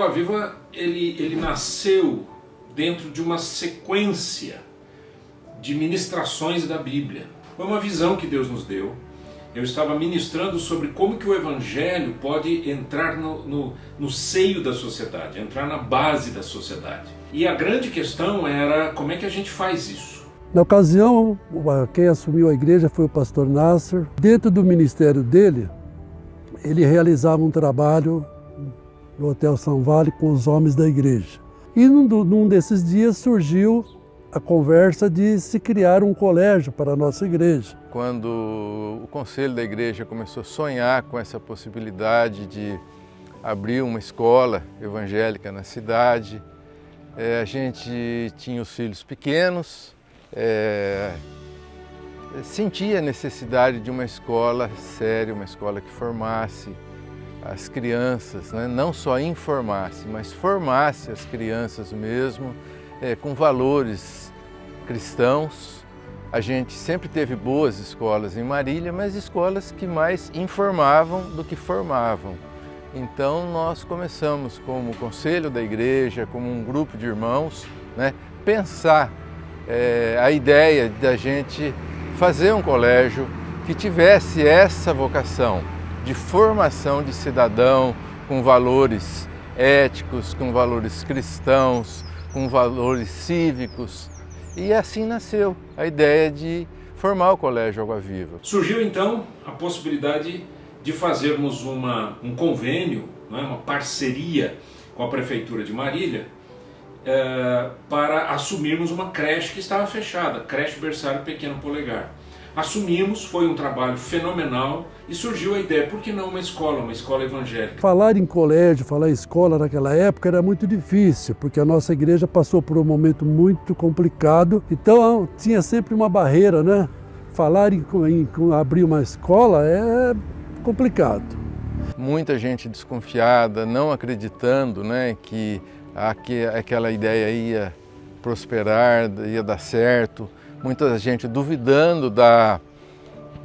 Água Viva ele nasceu dentro de uma sequência de ministrações da Bíblia. Foi uma visão que Deus nos deu. Eu estava ministrando sobre como que o Evangelho pode entrar no seio da sociedade, entrar na base da sociedade. E a grande questão era como é que a gente faz isso. Na ocasião, quem assumiu a igreja foi o pastor Nasser. Dentro do ministério dele, ele realizava um trabalho no Hotel São Vale com os homens da igreja. E num desses dias surgiu a conversa de se criar um colégio para a nossa igreja. Quando o conselho da igreja começou a sonhar com essa possibilidade de abrir uma escola evangélica na cidade, a gente tinha os filhos pequenos, sentia a necessidade de uma escola séria, uma escola que formasse as crianças, né? Não só informasse, mas formasse as crianças mesmo, com valores cristãos. A gente sempre teve boas escolas em Marília, mas escolas que mais informavam do que formavam. Então nós começamos como conselho da igreja, como um grupo de irmãos, né, pensar a ideia da gente fazer um colégio que tivesse essa vocação de formação de cidadão com valores éticos, com valores cristãos, com valores cívicos. E assim nasceu a ideia de formar o Colégio Água Viva. Surgiu então a possibilidade de fazermos um convênio, né, uma parceria com a Prefeitura de Marília, para assumirmos uma creche que estava fechada, creche berçário Pequeno Polegar. Assumimos, foi um trabalho fenomenal e surgiu a ideia, por que não uma escola evangélica? Falar em colégio, falar em escola naquela época era muito difícil, porque a nossa igreja passou por um momento muito complicado, então tinha sempre uma barreira, né? Falar em abrir uma escola é complicado. Muita gente desconfiada, não acreditando, né, que aquela ideia ia prosperar, ia dar certo. Muita gente duvidando da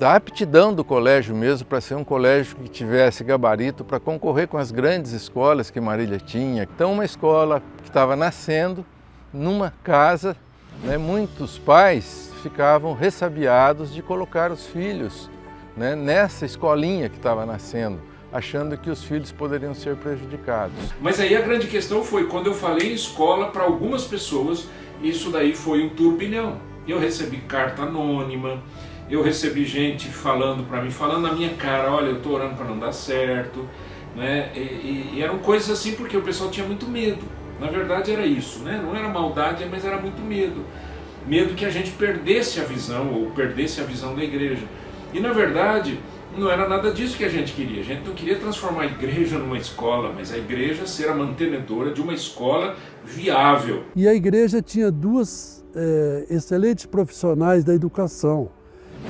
aptidão do colégio mesmo para ser um colégio que tivesse gabarito para concorrer com as grandes escolas que Marília tinha. Então uma escola que estava nascendo numa casa, né, muitos pais ficavam ressabiados de colocar os filhos, né, nessa escolinha que estava nascendo, achando que os filhos poderiam ser prejudicados. Mas aí a grande questão foi, quando eu falei em escola, para algumas pessoas, isso daí foi um turbilhão. Eu recebi carta anônima, eu recebi gente falando para mim, falando na minha cara, olha, eu estou orando para não dar certo, né? E eram coisas assim porque o pessoal tinha muito medo. Na verdade era isso, né? Não era maldade, mas era muito medo. Medo que a gente perdesse a visão, ou perdesse a visão da igreja. E na verdade, não era nada disso que a gente queria. A gente não queria transformar a igreja numa escola, mas a igreja ser a mantenedora de uma escola viável. E a igreja tinha duas excelentes profissionais da educação,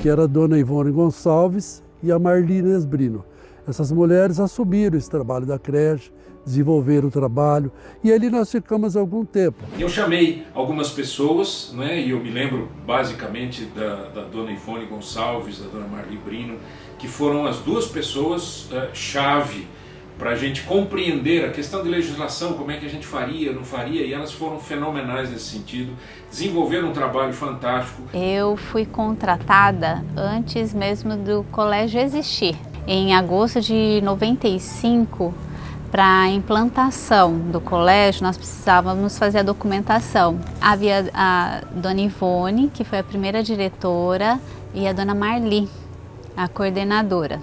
que era a dona Ivone Gonçalves e a Marli Esbrino. Essas mulheres assumiram esse trabalho da creche, desenvolveram o trabalho, e ali nós ficamos algum tempo. Eu chamei algumas pessoas, né, e eu me lembro basicamente da dona Ivone Gonçalves, da dona Marli Brino, que foram as duas pessoas chave para a gente compreender a questão de legislação, como é que a gente faria, não faria, e elas foram fenomenais nesse sentido, desenvolveram um trabalho fantástico. Eu fui contratada antes mesmo do colégio existir. Em agosto de 95, para a implantação do colégio, nós precisávamos fazer a documentação. Havia a dona Ivone, que foi a primeira diretora, e a dona Marli, a coordenadora.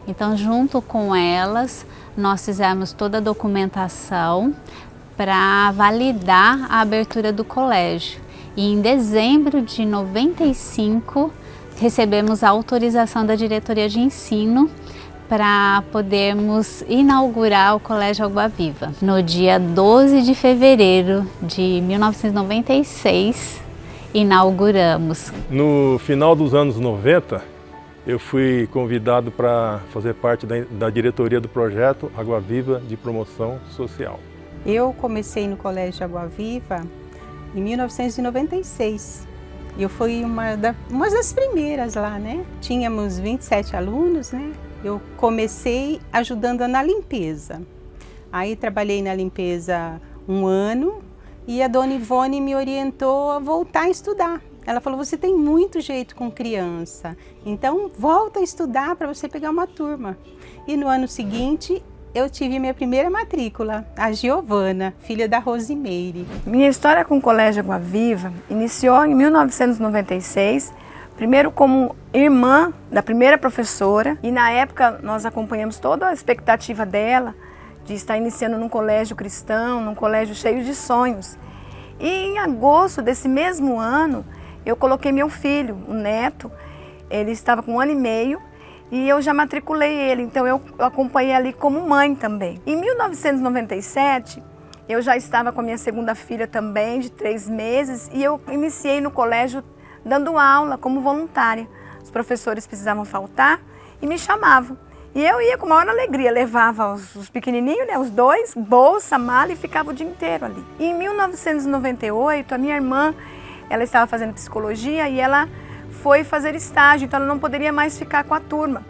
Então, junto com elas, nós fizemos toda a documentação para validar a abertura do colégio. E em dezembro de 95, recebemos a autorização da diretoria de ensino para podermos inaugurar o Colégio Água Viva. No dia 12 de fevereiro de 1996, inauguramos. No final dos anos 90, eu fui convidado para fazer parte da diretoria do projeto Água Viva de Promoção Social. Eu comecei no Colégio Água Viva em 1996. Eu fui uma das primeiras lá, né? Tínhamos 27 alunos, né? Eu comecei ajudando na limpeza. Aí trabalhei na limpeza 1 ano e a dona Ivone me orientou a voltar a estudar. Ela falou, você tem muito jeito com criança, então volta a estudar para você pegar uma turma. E no ano seguinte, eu tive minha primeira matrícula, a Giovana, filha da Rosimeire. Minha história com o Colégio Água Viva iniciou em 1996, primeiro como irmã da primeira professora, e na época nós acompanhamos toda a expectativa dela de estar iniciando num colégio cristão, num colégio cheio de sonhos. E em agosto desse mesmo ano, eu coloquei meu filho, o Neto, ele estava com 1 ano e meio, e eu já matriculei ele, então eu acompanhei ali como mãe também. Em 1997, eu já estava com a minha segunda filha também, de 3 meses, e eu iniciei no colégio dando aula como voluntária. Os professores precisavam faltar e me chamavam. E eu ia com maior alegria, levava os pequenininhos, né, os 2, bolsa, mala, e ficava o dia inteiro ali. E em 1998, a minha irmã, ela estava fazendo psicologia e ela foi fazer estágio, então ela não poderia mais ficar com a turma.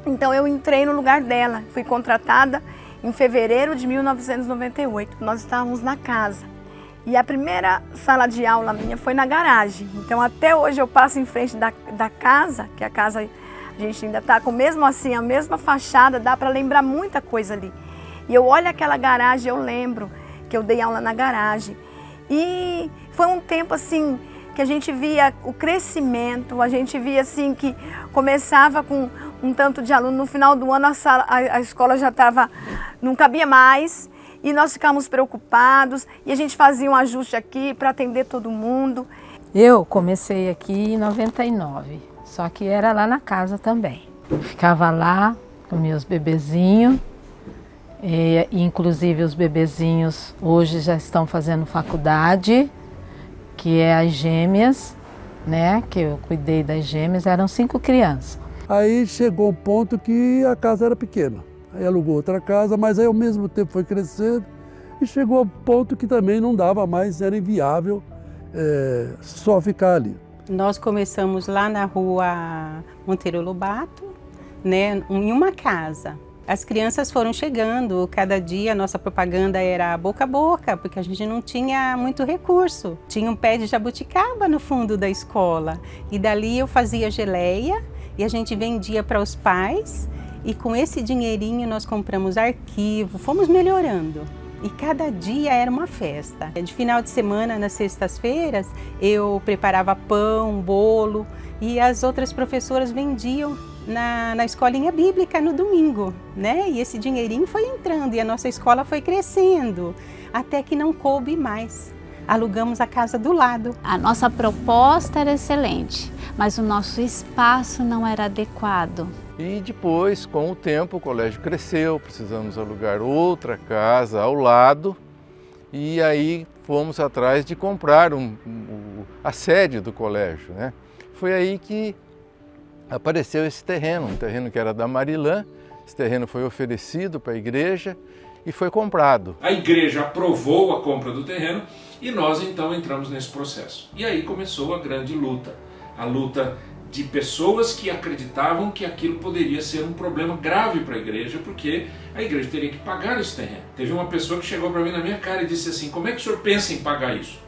Então eu entrei no lugar dela, fui contratada em fevereiro de 1998. Nós estávamos na casa e a primeira sala de aula minha foi na garagem. Então até hoje eu passo em frente da casa, que a casa a gente ainda está com mesmo assim a mesma fachada, dá para lembrar muita coisa ali. E eu olho aquela garagem, eu lembro que eu dei aula na garagem. E foi um tempo assim que a gente via o crescimento, a gente via assim que começava com um tanto de aluno, no final do ano a escola já estava, não cabia mais, e nós ficávamos preocupados e a gente fazia um ajuste aqui para atender todo mundo. Eu comecei aqui em 99, só que era lá na casa também. Eu ficava lá com meus bebezinhos, e inclusive os bebezinhos hoje já estão fazendo faculdade, que é as gêmeas, né? Que eu cuidei das gêmeas, eram 5 crianças. Aí chegou um ponto que a casa era pequena. Aí alugou outra casa, mas aí ao mesmo tempo foi crescendo e chegou ao ponto que também não dava mais, era inviável só ficar ali. Nós começamos lá na rua Monteiro Lobato, né, em uma casa. As crianças foram chegando, cada dia a nossa propaganda era boca a boca, porque a gente não tinha muito recurso. Tinha um pé de jabuticaba no fundo da escola e dali eu fazia geleia e a gente vendia para os pais e com esse dinheirinho nós compramos arquivo, fomos melhorando. E cada dia era uma festa. De final de semana, nas sextas-feiras, eu preparava pão, bolo e as outras professoras vendiam na escolinha bíblica no domingo, né? E esse dinheirinho foi entrando e a nossa escola foi crescendo, até que não coube mais. Alugamos a casa do lado. A nossa proposta era excelente, mas o nosso espaço não era adequado. E depois, com o tempo, o colégio cresceu, precisamos alugar outra casa ao lado e aí fomos atrás de comprar a sede do colégio, né? Foi aí que apareceu esse terreno, um terreno que era da Marilã. Esse terreno foi oferecido para a igreja e foi comprado. A igreja aprovou a compra do terreno e nós então entramos nesse processo. E aí começou a grande luta, a luta de pessoas que acreditavam que aquilo poderia ser um problema grave para a igreja, porque a igreja teria que pagar esse terreno. Teve uma pessoa que chegou para mim na minha cara e disse assim, como é que o senhor pensa em pagar isso?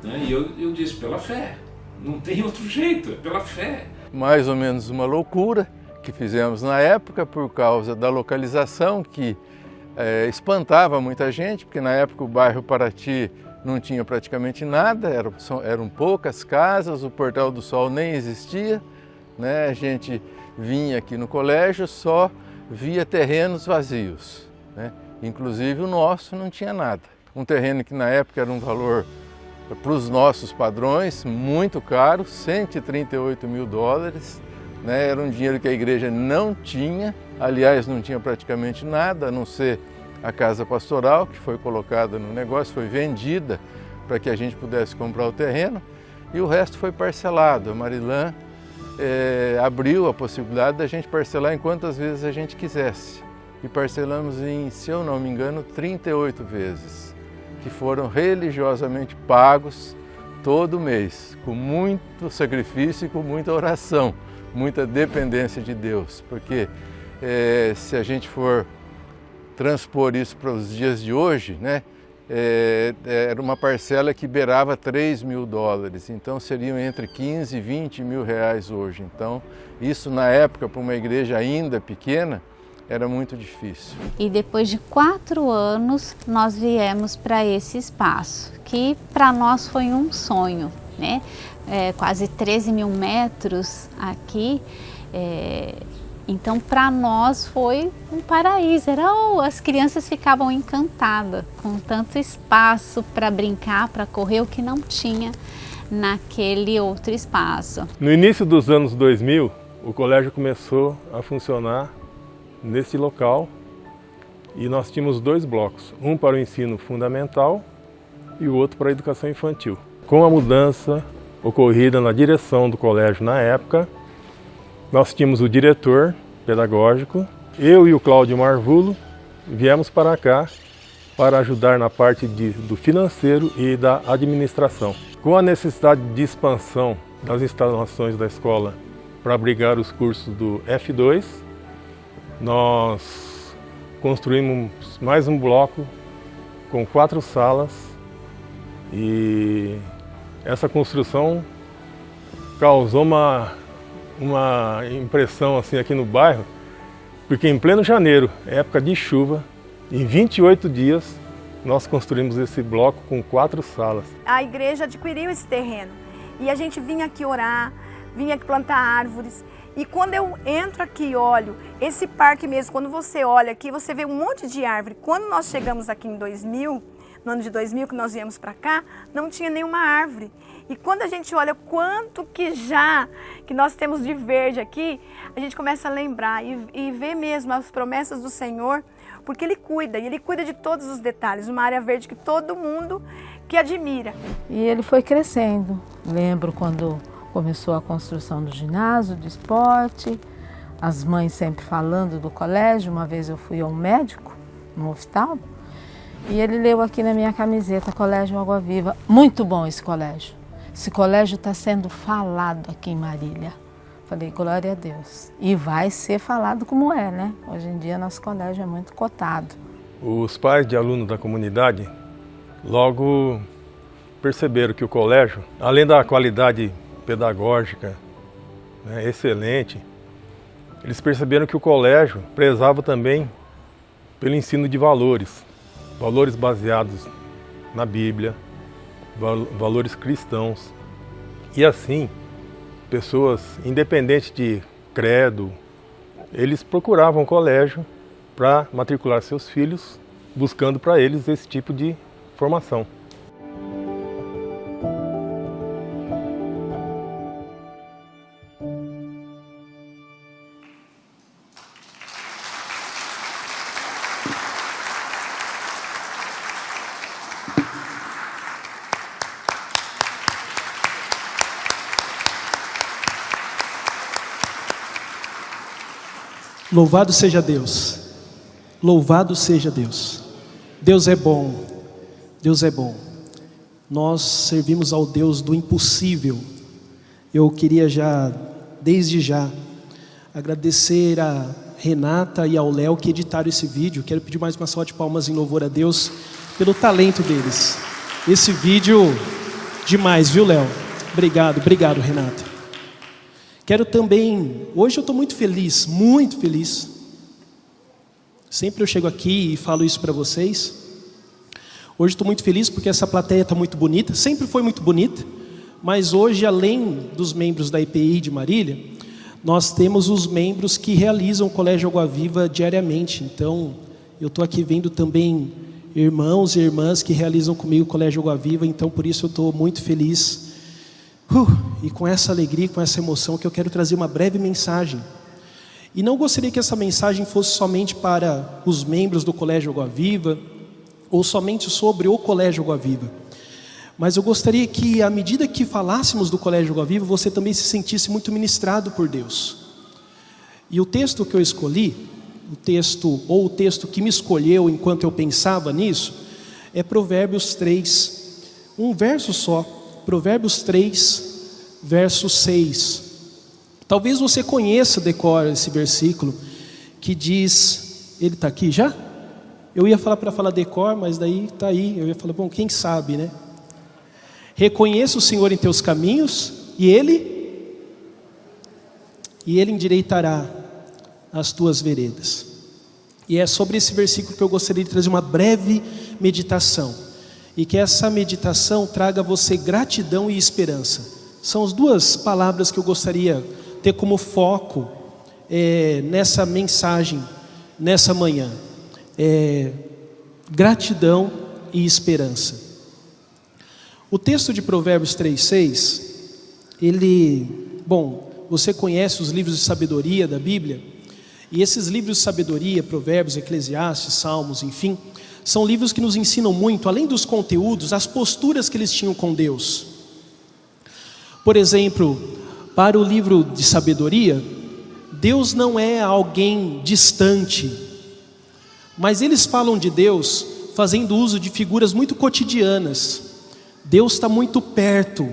E eu disse, pela fé, não tem outro jeito, é pela fé. Mais ou menos uma loucura que fizemos na época por causa da localização que espantava muita gente, porque na época o bairro Paraty não tinha praticamente nada, eram poucas casas, o Portal do Sol nem existia, né? A gente vinha aqui no colégio, só via terrenos vazios, né? Inclusive o nosso não tinha nada. Um terreno que na época era um valor, para os nossos padrões, muito caro, 138 mil dólares, né? Era um dinheiro que a igreja não tinha, aliás, não tinha praticamente nada, a não ser a casa pastoral, que foi colocada no negócio, foi vendida para que a gente pudesse comprar o terreno e o resto foi parcelado. A Marilã abriu a possibilidade da gente parcelar em quantas vezes a gente quisesse. E parcelamos em, se eu não me engano, 38 vezes, que foram religiosamente pagos todo mês, com muito sacrifício e com muita oração, muita dependência de Deus, porque se a gente for transpor isso para os dias de hoje, né? Era uma parcela que beirava $3.000, então seriam entre 15 e 20 mil reais hoje. Então, isso na época, para uma igreja ainda pequena, era muito difícil. E depois de 4 anos, nós viemos para esse espaço, que para nós foi um sonho, né? Quase 13 mil metros aqui. Então, para nós foi um paraíso. As crianças ficavam encantadas com tanto espaço para brincar, para correr, o que não tinha naquele outro espaço. No início dos anos 2000, o colégio começou a funcionar nesse local e nós tínhamos 2 blocos, um para o ensino fundamental e o outro para a educação infantil. Com a mudança ocorrida na direção do colégio na época, nós tínhamos o diretor pedagógico, eu e o Cláudio Marvulo viemos para cá para ajudar na parte do financeiro e da administração. Com a necessidade de expansão das instalações da escola para abrigar os cursos do F2, nós construímos mais um bloco com 4 salas e essa construção causou uma impressão assim aqui no bairro, porque em pleno janeiro, época de chuva, em 28 dias nós construímos esse bloco com 4 salas. A igreja adquiriu esse terreno e a gente vinha aqui orar, vinha aqui plantar árvores. E quando eu entro aqui e olho, esse parque mesmo, quando você olha aqui, você vê um monte de árvore. Quando nós chegamos aqui em 2000, no ano de 2000 que nós viemos para cá, não tinha nenhuma árvore. E quando a gente olha quanto que nós temos de verde aqui, a gente começa a lembrar e ver mesmo as promessas do Senhor, porque Ele cuida, e Ele cuida de todos os detalhes, uma área verde que todo mundo que admira. E ele foi crescendo. Lembro quando começou a construção do ginásio, do esporte, as mães sempre falando do colégio. Uma vez eu fui a um médico, no oftalmo, e ele leu aqui na minha camiseta, Colégio Água Viva. Muito bom esse colégio. Esse colégio está sendo falado aqui em Marília. Falei, glória a Deus. E vai ser falado como é, né? Hoje em dia nosso colégio é muito cotado. Os pais de alunos da comunidade logo perceberam que o colégio, além da qualidade pedagógica, né, excelente, eles perceberam que o colégio prezava também pelo ensino de valores baseados na Bíblia, valores cristãos. E assim, pessoas, independente de credo, eles procuravam o colégio para matricular seus filhos, buscando para eles esse tipo de formação. Louvado seja Deus, louvado seja Deus. Deus é bom, Deus é bom. Nós servimos ao Deus do impossível. Eu queria desde já, agradecer a Renata e ao Léo que editaram esse vídeo. Quero pedir mais uma salva de palmas em louvor a Deus pelo talento deles. Esse vídeo, demais, viu, Léo? Obrigado, Renata. Quero também, hoje eu estou muito feliz, muito feliz. Sempre eu chego aqui e falo isso para vocês. Hoje estou muito feliz porque essa plateia está muito bonita, sempre foi muito bonita. Mas hoje, além dos membros da EPI de Marília, nós temos os membros que realizam o Colégio Água Viva diariamente. Então, eu estou aqui vendo também irmãos e irmãs que realizam comigo o Colégio Água Viva. Então, por isso eu estou muito feliz. E com essa alegria, com essa emoção, que eu quero trazer uma breve mensagem. E não gostaria que essa mensagem fosse somente para os membros do Colégio Água Viva, ou somente sobre o Colégio Água Viva. Mas eu gostaria que, à medida que falássemos do Colégio Água Viva, você também se sentisse muito ministrado por Deus. E o texto que eu escolhi, o texto que me escolheu enquanto eu pensava nisso, é Provérbios 3, um verso só. Provérbios 3, verso 6. Talvez você conheça, decora esse versículo, que diz... Ele está aqui já? Eu ia falar para falar decor, mas daí está aí. Eu ia falar, bom, quem sabe, né? Reconheça o Senhor em teus caminhos e Ele endireitará as tuas veredas. E é sobre esse versículo que eu gostaria de trazer uma breve meditação. E que essa meditação traga a você gratidão e esperança. São as duas palavras que eu gostaria de ter como foco nessa mensagem, nessa manhã. Gratidão e esperança. O texto de Provérbios 3:6, você conhece os livros de sabedoria da Bíblia, e esses livros de sabedoria, Provérbios, Eclesiastes, Salmos, enfim, são livros que nos ensinam muito, além dos conteúdos, as posturas que eles tinham com Deus. Por exemplo, para o livro de sabedoria, Deus não é alguém distante, mas eles falam de Deus fazendo uso de figuras muito cotidianas. Deus está muito perto.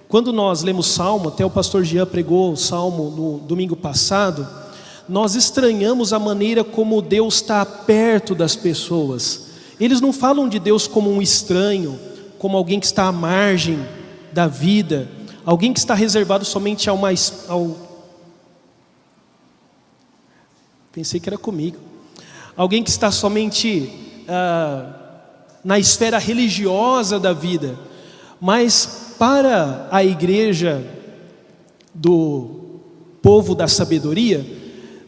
Quando nós lemos Salmo, até o pastor Jean pregou o Salmo no domingo passado, nós estranhamos a maneira como Deus está perto das pessoas. Eles não falam de Deus como um estranho, como alguém que está à margem da vida, alguém que está reservado somente pensei que era comigo. Alguém que está somente na esfera religiosa da vida. Mas para a igreja do povo da sabedoria,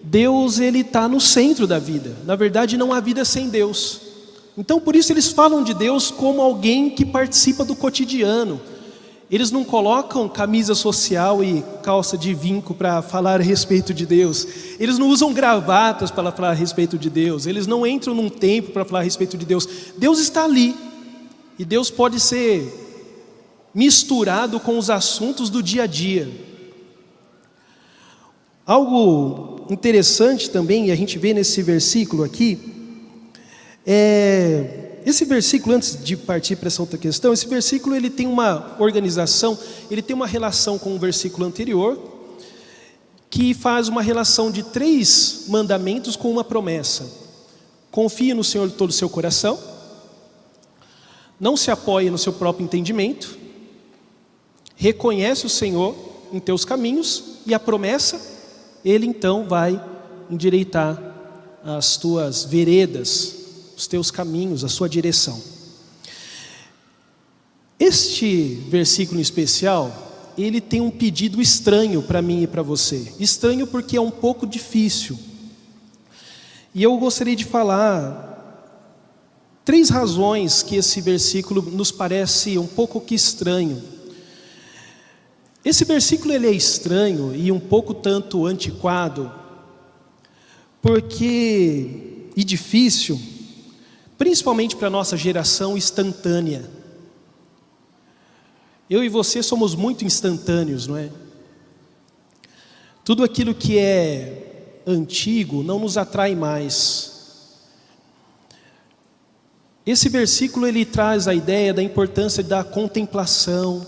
Deus ele está no centro da vida. Na verdade, não há vida sem Deus. Então, por isso eles falam de Deus como alguém que participa do cotidiano. Eles não colocam camisa social e calça de vinco para falar a respeito de Deus. Eles não usam gravatas para falar a respeito de Deus. Eles não entram num templo para falar a respeito de Deus. Deus está ali. E Deus pode ser misturado com os assuntos do dia a dia. Algo interessante também, e a gente vê nesse versículo aqui, esse versículo, antes de partir para essa outra questão, esse versículo ele tem uma organização, ele tem uma relação com o versículo anterior, que faz uma relação de 3 mandamentos com uma promessa. Confie no Senhor de todo o seu coração, não se apoie no seu próprio entendimento, reconhece o Senhor em teus caminhos, e a promessa, Ele então vai endireitar as tuas veredas, os teus caminhos, a sua direção. Este versículo em especial, ele tem um pedido estranho para mim e para você. Estranho porque é um pouco difícil. E eu gostaria de falar 3 razões que esse versículo nos parece um pouco que estranho. Esse versículo ele é estranho e um pouco tanto antiquado, e difícil, principalmente para a nossa geração instantânea. Eu e você somos muito instantâneos, não é? Tudo aquilo que é antigo não nos atrai mais. Esse versículo ele traz a ideia da importância da contemplação,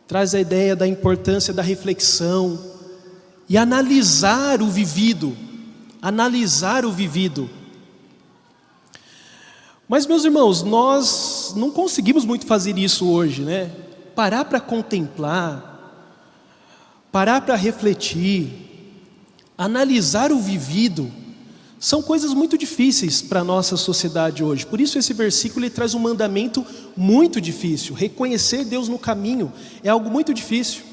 traz a ideia da importância da reflexão e analisar o vivido. Mas, meus irmãos, nós não conseguimos muito fazer isso hoje, né? Parar para contemplar, parar para refletir, analisar o vivido, são coisas muito difíceis para a nossa sociedade hoje. Por isso esse versículo ele traz um mandamento muito difícil. Reconhecer Deus no caminho é algo muito difícil.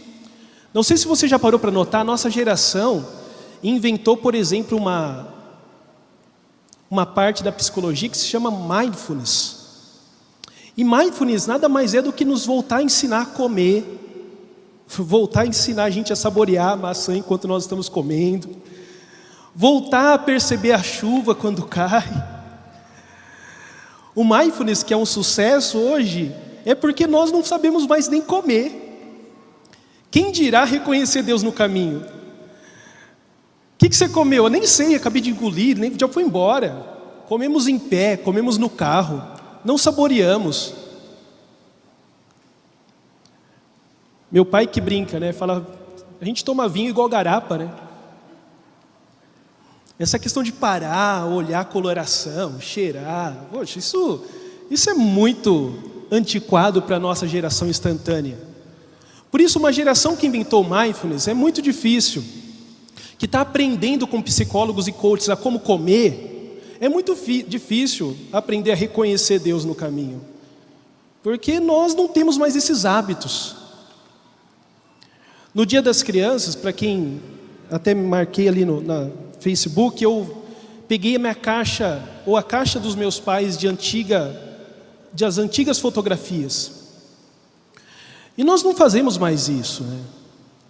Não sei se você já parou para notar, a nossa geração inventou, por exemplo, uma parte da psicologia que se chama mindfulness. E mindfulness nada mais é do que nos voltar a ensinar a comer, voltar a ensinar a gente a saborear a maçã enquanto nós estamos comendo, voltar a perceber a chuva quando cai. O mindfulness, que é um sucesso hoje, é porque nós não sabemos mais nem comer. Quem dirá reconhecer Deus no caminho? O que você comeu? Eu nem sei, acabei de engolir, já foi embora. Comemos em pé, comemos no carro, não saboreamos. Meu pai que brinca, né? Fala, a gente toma vinho igual garapa, né? Essa questão de parar, olhar a coloração, cheirar, poxa, isso é muito antiquado para a nossa geração instantânea. Por isso, uma geração que inventou mindfulness é muito difícil, que está aprendendo com psicólogos e coaches a como comer, é muito difícil aprender a reconhecer Deus no caminho, porque nós não temos mais esses hábitos. No Dia das Crianças, para quem até me marquei ali na Facebook, eu peguei a minha caixa, ou a caixa dos meus pais das antigas fotografias. E nós não fazemos mais isso, né?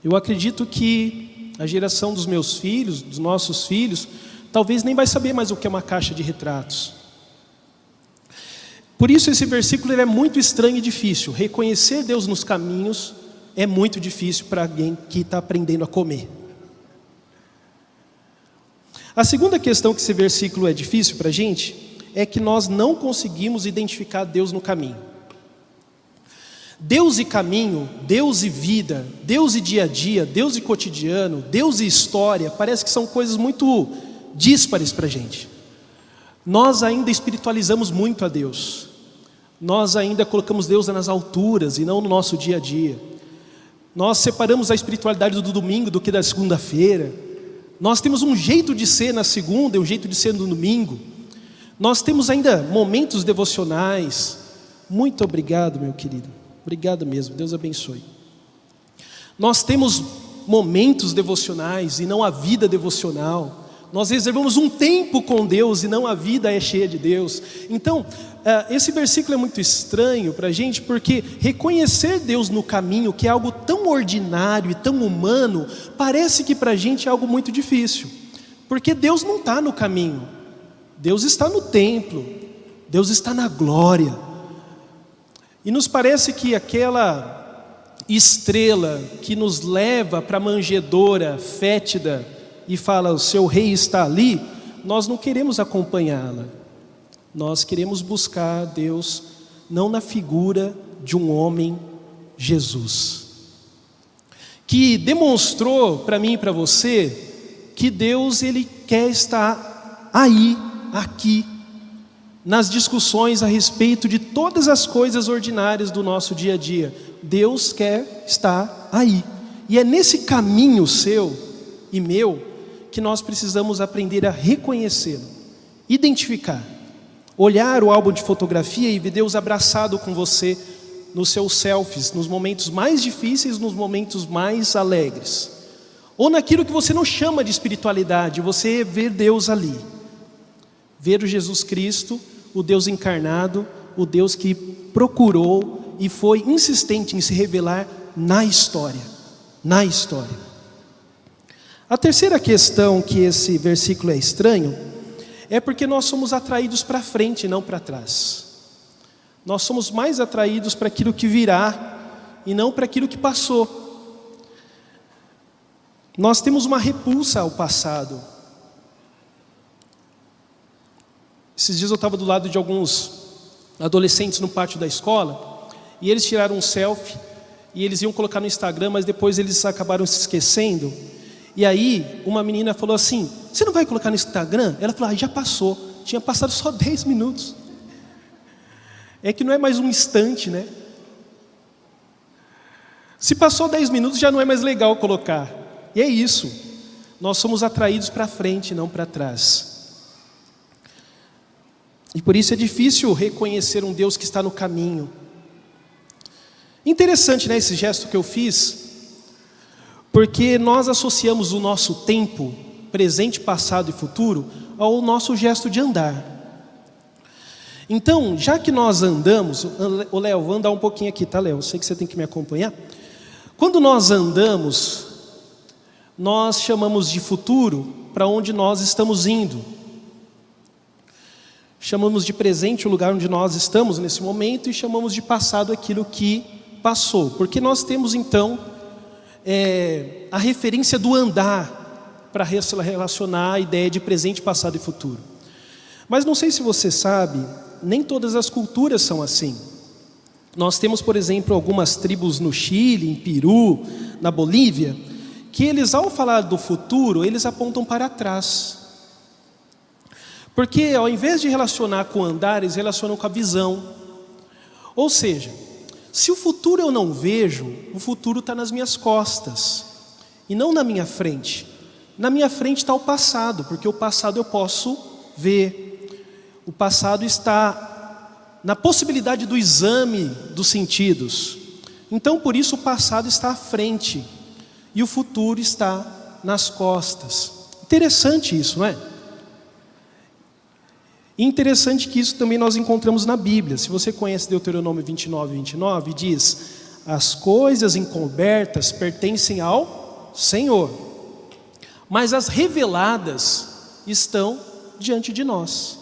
Eu acredito que a geração dos meus filhos, dos nossos filhos, talvez nem vai saber mais o que é uma caixa de retratos. Por isso esse versículo ele é muito estranho e difícil. Reconhecer Deus nos caminhos é muito difícil para alguém que está aprendendo a comer. A segunda questão que esse versículo é difícil para a gente é que nós não conseguimos identificar Deus no caminho. Deus e caminho, Deus e vida, Deus e dia a dia, Deus e cotidiano, Deus e história, parece que são coisas muito díspares para a gente. Nós ainda espiritualizamos muito a Deus. Nós ainda colocamos Deus nas alturas e não no nosso dia a dia. Nós separamos a espiritualidade do domingo do que da segunda-feira. Nós temos um jeito de ser na segunda e um jeito de ser no domingo. Nós temos ainda momentos devocionais. Muito obrigado, meu querido. Obrigado mesmo, Deus abençoe. Nós temos momentos devocionais e não a vida devocional. Nós reservamos um tempo com Deus e não a vida é cheia de Deus. Então, esse versículo é muito estranho para a gente, porque reconhecer Deus no caminho, que é algo tão ordinário e tão humano, parece que para a gente é algo muito difícil. Porque Deus não está no caminho, Deus está no templo, Deus está na glória. E nos parece que aquela estrela que nos leva para a manjedoura fétida e fala, o seu rei está ali, nós não queremos acompanhá-la. Nós queremos buscar Deus, não na figura de um homem, Jesus, que demonstrou para mim e para você, que Deus ele quer estar aí, aqui, nas discussões a respeito de todas as coisas ordinárias do nosso dia a dia. Deus quer estar aí. E é nesse caminho seu e meu que nós precisamos aprender a reconhecê-lo, identificar, olhar o álbum de fotografia e ver Deus abraçado com você nos seus selfies, nos momentos mais difíceis, nos momentos mais alegres, ou naquilo que você não chama de espiritualidade, você ver Deus ali, ver o Jesus Cristo, o Deus encarnado, o Deus que procurou e foi insistente em se revelar na história, na história. A terceira questão que esse versículo é estranho, é porque nós somos atraídos para frente e não para trás. Nós somos mais atraídos para aquilo que virá e não para aquilo que passou. Nós temos uma repulsa ao passado. Esses dias eu estava do lado de alguns adolescentes no pátio da escola e eles tiraram um selfie e eles iam colocar no Instagram, mas depois eles acabaram se esquecendo. E aí uma menina falou assim, você não vai colocar no Instagram? Ela falou, já passou, tinha passado só 10 minutos. É que não é mais um instante, né? Se passou 10 minutos já não é mais legal colocar. E é isso, nós somos atraídos para frente, não para trás. E por isso é difícil reconhecer um Deus que está no caminho. Interessante, né, esse gesto que eu fiz, porque nós associamos o nosso tempo, presente, passado e futuro, ao nosso gesto de andar. Então, já que nós andamos, o Léo, vou andar um pouquinho aqui, tá, Léo? Eu sei que você tem que me acompanhar. Quando nós andamos, nós chamamos de futuro para onde nós estamos indo. Chamamos de presente o lugar onde nós estamos nesse momento e chamamos de passado aquilo que passou. Porque nós temos então a referência do andar para relacionar a ideia de presente, passado e futuro. Mas não sei se você sabe, nem todas as culturas são assim. Nós temos, por exemplo, algumas tribos no Chile, em Peru, na Bolívia, que eles, ao falar do futuro, eles apontam para trás. Porque ao invés de relacionar com andar, eles relacionam com a visão. Ou seja, se o futuro eu não vejo, o futuro está nas minhas costas e não na minha frente. Na minha frente está o passado, porque o passado eu posso ver. O passado está na possibilidade do exame dos sentidos. Então, por isso, o passado está à frente e o futuro está nas costas. Interessante isso, não é? E interessante que isso também nós encontramos na Bíblia. Se você conhece Deuteronômio 29, diz: as coisas encobertas pertencem ao Senhor, mas as reveladas estão diante de nós.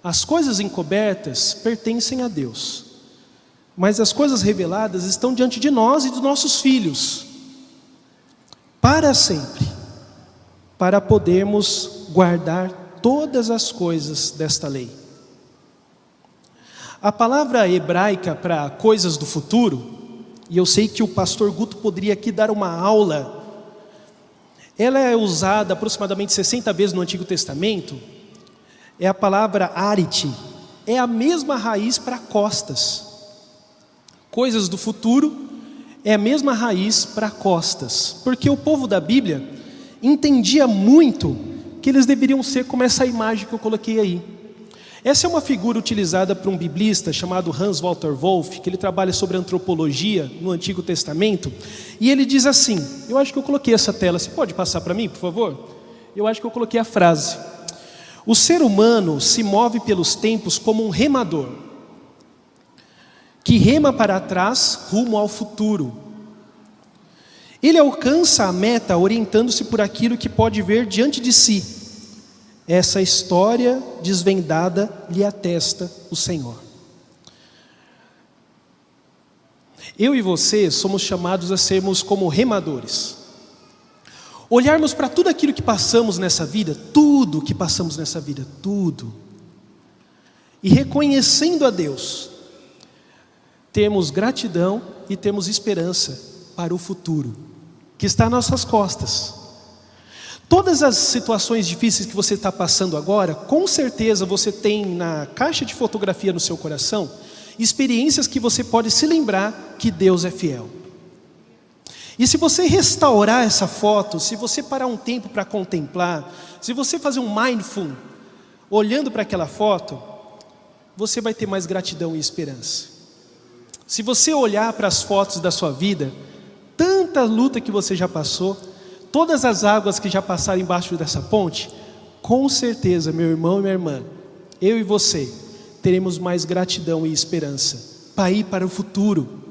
As coisas encobertas pertencem a Deus, mas as coisas reveladas estão diante de nós e dos nossos filhos, para sempre, para podermos guardar todas as coisas desta lei. A palavra hebraica para coisas do futuro, e eu sei que o pastor Guto poderia aqui dar uma aula, ela é usada aproximadamente 60 vezes no Antigo Testamento, é a palavra arit, é a mesma raiz para costas. Coisas do futuro é a mesma raiz para costas, porque o povo da Bíblia entendia muito que eles deveriam ser como essa imagem que eu coloquei aí. Essa é uma figura utilizada por um biblista chamado Hans Walter Wolff, que ele trabalha sobre antropologia no Antigo Testamento, e ele diz assim, eu acho que eu coloquei essa tela, você pode passar para mim, por favor? Eu acho que eu coloquei a frase: o ser humano se move pelos tempos como um remador, que rema para trás rumo ao futuro. Ele alcança a meta orientando-se por aquilo que pode ver diante de si. Essa história desvendada lhe atesta o Senhor. Eu e você somos chamados a sermos como remadores. Olharmos para tudo aquilo que passamos nessa vida, tudo que passamos nessa vida, tudo. E reconhecendo a Deus, termos gratidão e termos esperança para o futuro, que está nas nossas costas. Todas as situações difíceis que você está passando agora, com certeza você tem na caixa de fotografia no seu coração, experiências que você pode se lembrar que Deus é fiel. E se você restaurar essa foto, se você parar um tempo para contemplar, se você fazer um mindful, olhando para aquela foto, você vai ter mais gratidão e esperança. Se você olhar para as fotos da sua vida, tanta luta que você já passou, todas as águas que já passaram embaixo dessa ponte, com certeza, meu irmão e minha irmã, eu e você, teremos mais gratidão e esperança para ir para o futuro.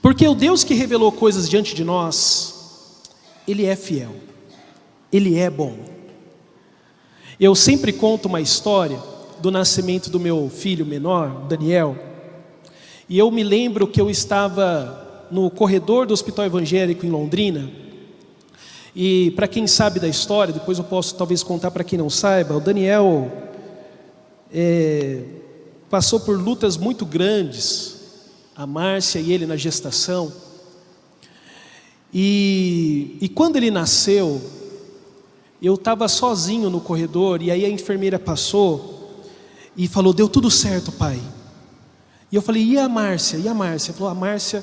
Porque o Deus que revelou coisas diante de nós, Ele é fiel, Ele é bom. Eu sempre conto uma história do nascimento do meu filho menor, Daniel, e eu me lembro que eu estava no corredor do Hospital Evangélico em Londrina, e para quem sabe da história, depois eu posso talvez contar para quem não saiba, o Daniel passou por lutas muito grandes, a Márcia e ele na gestação, e quando ele nasceu, eu estava sozinho no corredor, e aí a enfermeira passou e falou: deu tudo certo, pai. E eu falei: e a Márcia? E a Márcia? Falou: a Márcia,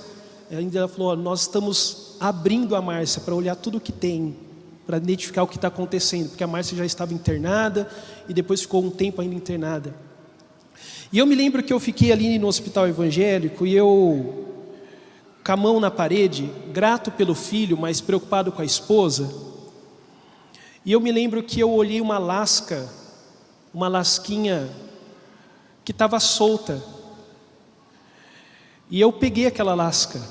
ela falou: nós estamos abrindo a Márcia para olhar tudo o que tem, para identificar o que está acontecendo, porque a Márcia já estava internada e depois ficou um tempo ainda internada. E eu me lembro que eu fiquei ali no hospital evangélico e eu, com a mão na parede, grato pelo filho, mas preocupado com a esposa. E eu me lembro que eu olhei uma lasquinha que estava solta. E eu peguei aquela lasca.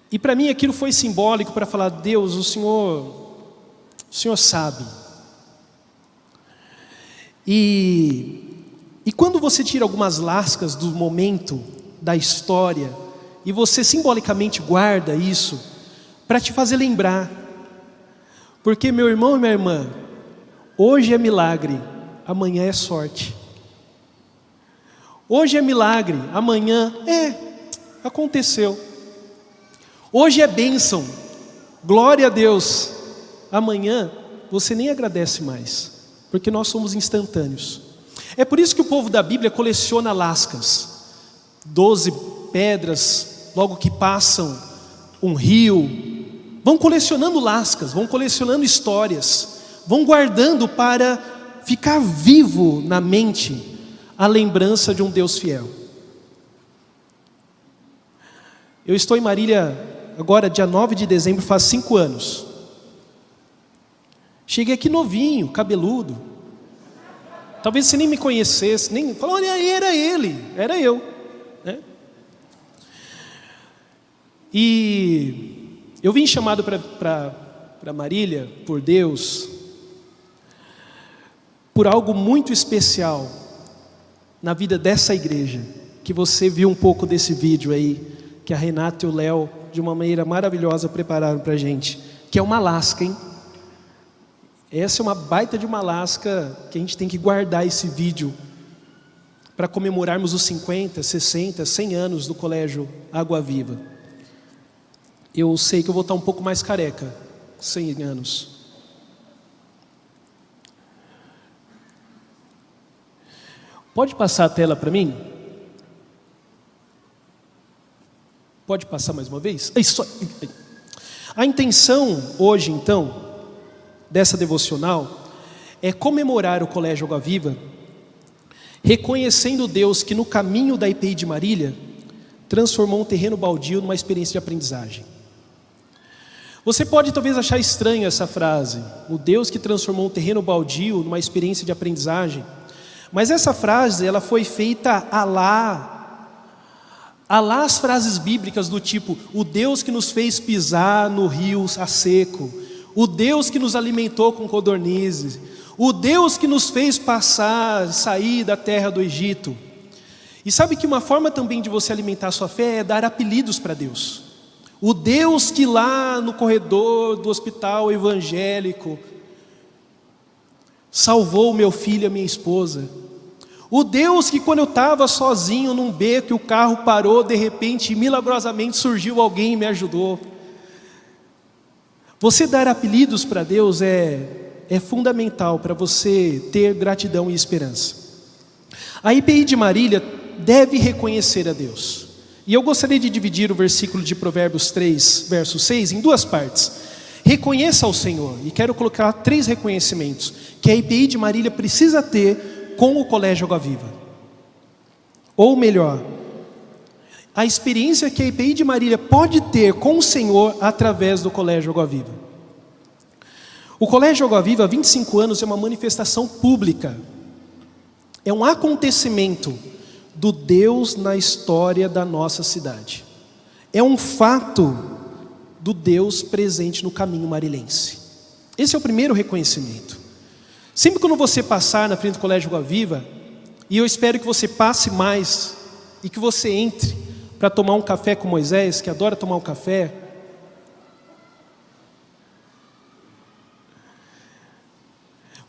E para mim aquilo foi simbólico para falar: Deus, o Senhor sabe. E quando você tira algumas lascas do momento, da história, e você simbolicamente guarda isso, para te fazer lembrar. Porque, meu irmão e minha irmã, hoje é milagre, amanhã é sorte. Hoje é milagre, amanhã aconteceu. Hoje é bênção, glória a Deus, amanhã você nem agradece mais. porque nós somos instantâneos. É por isso que o povo da Bíblia coleciona lascas, 12 pedras, logo que passam um rio, vão colecionando lascas, vão colecionando histórias, vão guardando para ficar vivo na mente a lembrança de um Deus fiel. Eu estou em Marília agora, dia 9 de dezembro, faz 5 anos. Cheguei aqui novinho, cabeludo. Talvez você nem me conhecesse, nem falou, olha aí, era ele, era eu, né? E eu vim chamado para Marília por Deus, por algo muito especial na vida dessa igreja, que você viu um pouco desse vídeo aí, que a Renata e o Léo, de uma maneira maravilhosa, prepararam para a gente, que é uma lasca, hein? Essa é uma baita de uma lasca, que a gente tem que guardar esse vídeo, para comemorarmos os 50, 60, 100 anos do Colégio Água Viva. Eu sei que eu vou estar um pouco mais careca, 100 anos. Pode passar a tela para mim? Pode passar mais uma vez? A intenção hoje, então, dessa devocional, é comemorar o Colégio Água Viva, reconhecendo Deus que no caminho da IPI de Marília, transformou um terreno baldio numa experiência de aprendizagem. Você pode talvez achar estranho essa frase, o Deus que transformou um terreno baldio numa experiência de aprendizagem, mas essa frase, ela foi feita à lá as frases bíblicas do tipo, o Deus que nos fez pisar no rio a seco, o Deus que nos alimentou com codornizes, o Deus que nos fez sair da terra do Egito. E sabe que uma forma também de você alimentar a sua fé é dar apelidos para Deus. O Deus que lá no corredor do hospital evangélico salvou meu filho e a minha esposa. O Deus que quando eu estava sozinho num beco e o carro parou, de repente, milagrosamente surgiu alguém e me ajudou. Você dar apelidos para Deus é fundamental para você ter gratidão e esperança. A IPI de Marília deve reconhecer a Deus. E eu gostaria de dividir o versículo de Provérbios 3, verso 6, em 2 partes. Reconheça ao Senhor, e quero colocar 3 reconhecimentos que a IPI de Marília precisa ter com o Colégio Água Viva. Ou melhor, a experiência que a IPI de Marília pode ter com o Senhor através do Colégio Água Viva. O Colégio Água Viva, há 25 anos, é uma manifestação pública. É um acontecimento do Deus na história da nossa cidade. É um fato do Deus presente no caminho marilense. Esse é o primeiro reconhecimento. Sempre quando você passar na frente do Colégio Água Viva, e eu espero que você passe mais, e que você entre para tomar um café com Moisés, que adora tomar um café,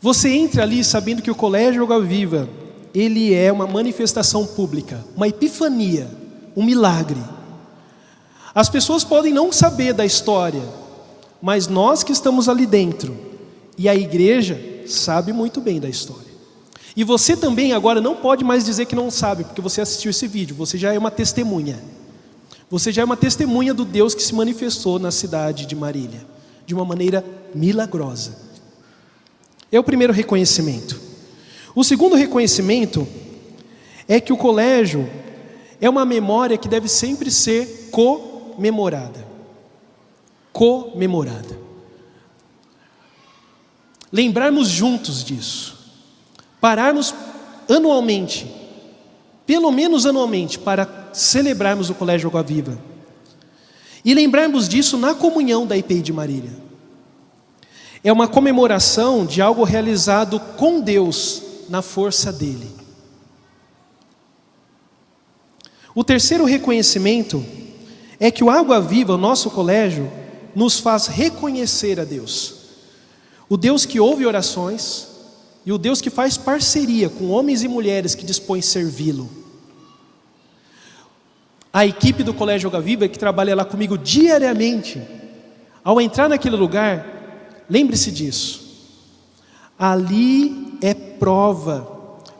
você entre ali sabendo que o Colégio Água Viva, ele é uma manifestação pública, uma epifania, um milagre. As pessoas podem não saber da história, mas nós que estamos ali dentro, e a igreja sabe muito bem da história. E você também agora não pode mais dizer que não sabe, porque você assistiu esse vídeo, você já é uma testemunha. Você já é uma testemunha do Deus que se manifestou na cidade de Marília, de uma maneira milagrosa. É o primeiro reconhecimento. O segundo reconhecimento é que o colégio é uma memória que deve sempre ser comemorada. Comemorada. Lembrarmos juntos disso. Pararmos anualmente, pelo menos anualmente, para celebrarmos o Colégio Água Viva. E lembrarmos disso na comunhão da IPI de Marília. É uma comemoração de algo realizado com Deus, na força dEle. O terceiro reconhecimento é que o Água Viva, o nosso colégio, nos faz reconhecer a Deus. O Deus que ouve orações e o Deus que faz parceria com homens e mulheres que dispõem servi-lo. A equipe do Colégio Água Viva, que trabalha lá comigo diariamente, ao entrar naquele lugar, lembre-se disso. ali é prova,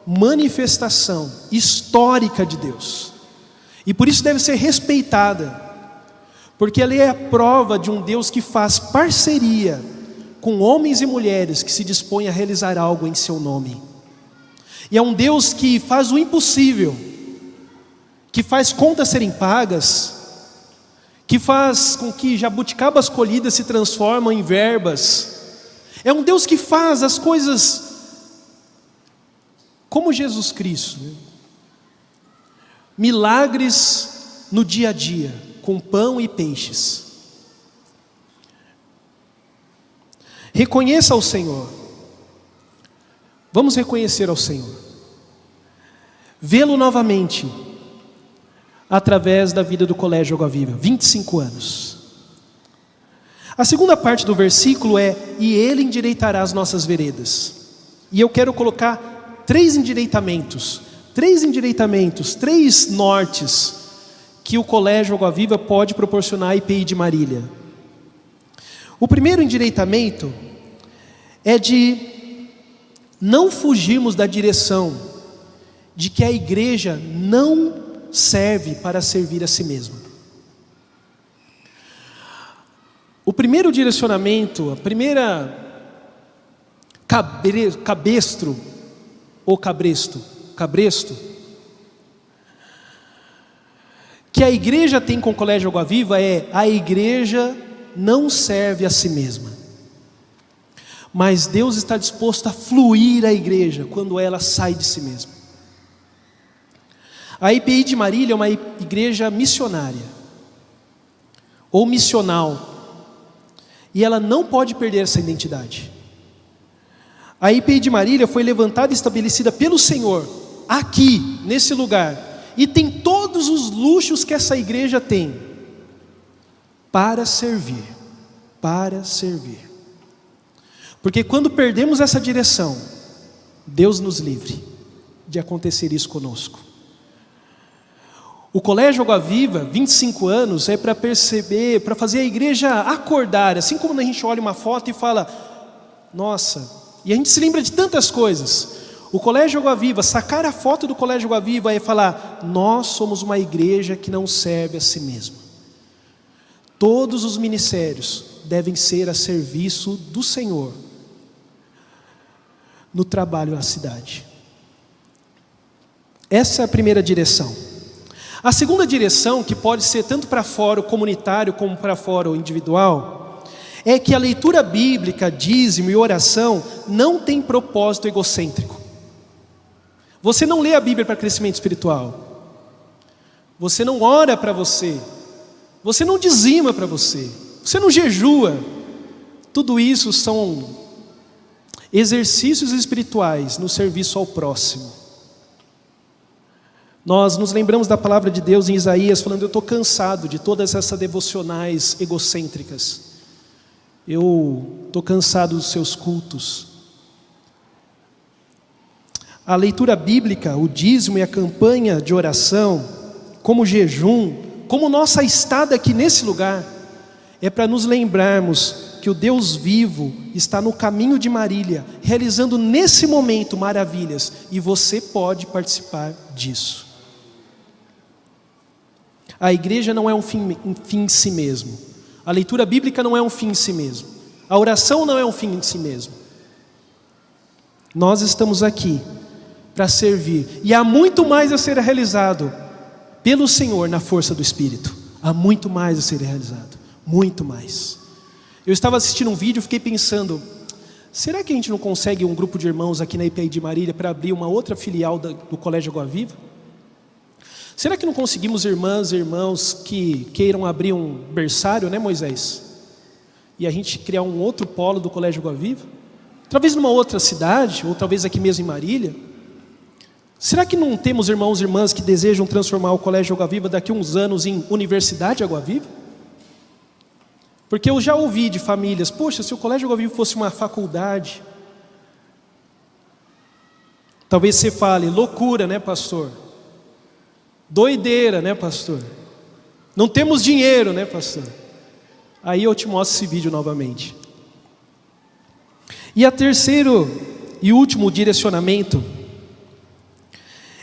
manifestação histórica de Deus. E por isso deve ser respeitada, porque ali é a prova de um Deus que faz parceria com homens e mulheres que se dispõem a realizar algo em seu nome. E é um Deus que faz o impossível, que faz contas serem pagas, que faz com que jabuticabas colhidas se transformam em verbas. É um Deus que faz as coisas como Jesus Cristo, né? Milagres no dia a dia, com pão e peixes. Reconheça ao Senhor. Vamos reconhecer ao Senhor. Vê-lo novamente, através da vida do Colégio Água Viva, 25 anos. A segunda parte do versículo é: e Ele endireitará as nossas veredas. E eu quero colocar três endireitamentos, três nortes que o Colégio Água Viva pode proporcionar à IPI de Marília. O primeiro endireitamento é de não fugirmos da direção de que a igreja não serve para servir a si mesma. O primeiro direcionamento, a primeira cabresto, que a igreja tem com o Colégio Água Viva é: a igreja não serve a si mesma, mas Deus está disposto a fluir a igreja quando ela sai de si mesma. A IPI de Marília é uma igreja missionária, ou missional, e ela não pode perder essa identidade. A IPI de Marília foi levantada e estabelecida pelo Senhor, aqui, nesse lugar, e tem todos os luxos que essa igreja tem, para servir, porque quando perdemos essa direção, Deus nos livre de acontecer isso conosco. O Colégio Água Viva, 25 anos, é para perceber, para fazer a igreja acordar, assim como a gente olha uma foto e fala: nossa, e a gente se lembra de tantas coisas. O Colégio Água Viva, sacar a foto do Colégio Água Viva é falar: nós somos uma igreja que não serve a si mesma. Todos os ministérios devem ser a serviço do Senhor, no trabalho na cidade. Essa é a primeira direção. A segunda direção, que pode ser tanto para fora comunitário como para fora individual, é que a leitura bíblica, dízimo e oração não tem propósito egocêntrico. Você não lê a Bíblia para crescimento espiritual, você não ora para você, você não dizima para você, você não jejua. Tudo isso são exercícios espirituais no serviço ao próximo. Nós nos lembramos da palavra de Deus em Isaías, falando: eu estou cansado de todas essas devocionais egocêntricas, eu estou cansado dos seus cultos. A leitura bíblica, o dízimo e a campanha de oração, como jejum, como nossa estada aqui nesse lugar, é para nos lembrarmos que o Deus vivo está no caminho de Marília, realizando nesse momento maravilhas, e você pode participar disso. A igreja não é um fim em si mesmo. A leitura bíblica não é um fim em si mesmo. A oração não é um fim em si mesmo. Nós estamos aqui para servir. E há muito mais a ser realizado pelo Senhor na força do Espírito. Há muito mais a ser realizado. Muito mais. Eu estava assistindo um vídeo e fiquei pensando: será que a gente não consegue um grupo de irmãos aqui na IPI de Marília para abrir uma outra filial do Colégio Água Viva? Será que não conseguimos irmãs e irmãos que queiram abrir um berçário, né, Moisés? E a gente criar um outro polo do Colégio Água Viva? Talvez numa outra cidade, ou talvez aqui mesmo em Marília. Será que não temos irmãos e irmãs que desejam transformar o Colégio Água Viva daqui a uns anos em Universidade Água Viva? Porque eu já ouvi de famílias: poxa, se o Colégio Água Viva fosse uma faculdade. Talvez você fale: loucura, né, pastor? Doideira, né, pastor? Não temos dinheiro, né, pastor? Aí eu te mostro esse vídeo novamente. E a terceiro e último direcionamento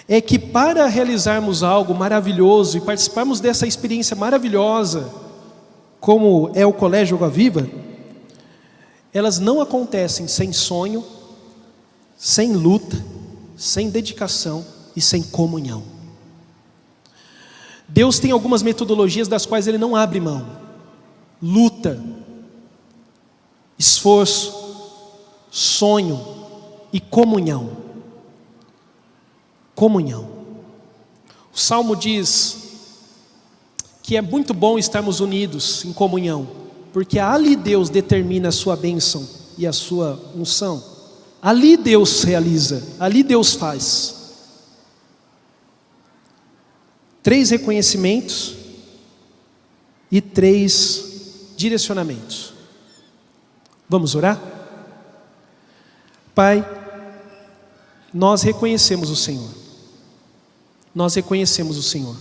é que para realizarmos algo maravilhoso e participarmos dessa experiência maravilhosa, como é o Colégio Água Viva, elas não acontecem sem sonho, sem luta, sem dedicação e sem comunhão. Deus tem algumas metodologias das quais Ele não abre mão: luta, esforço, sonho e comunhão. Comunhão. O Salmo diz que é muito bom estarmos unidos em comunhão, porque ali Deus determina a sua bênção e a sua unção. Ali Deus realiza, ali Deus faz. 3 reconhecimentos e 3 direcionamentos. Vamos orar? Pai, nós reconhecemos o Senhor. Nós reconhecemos o Senhor.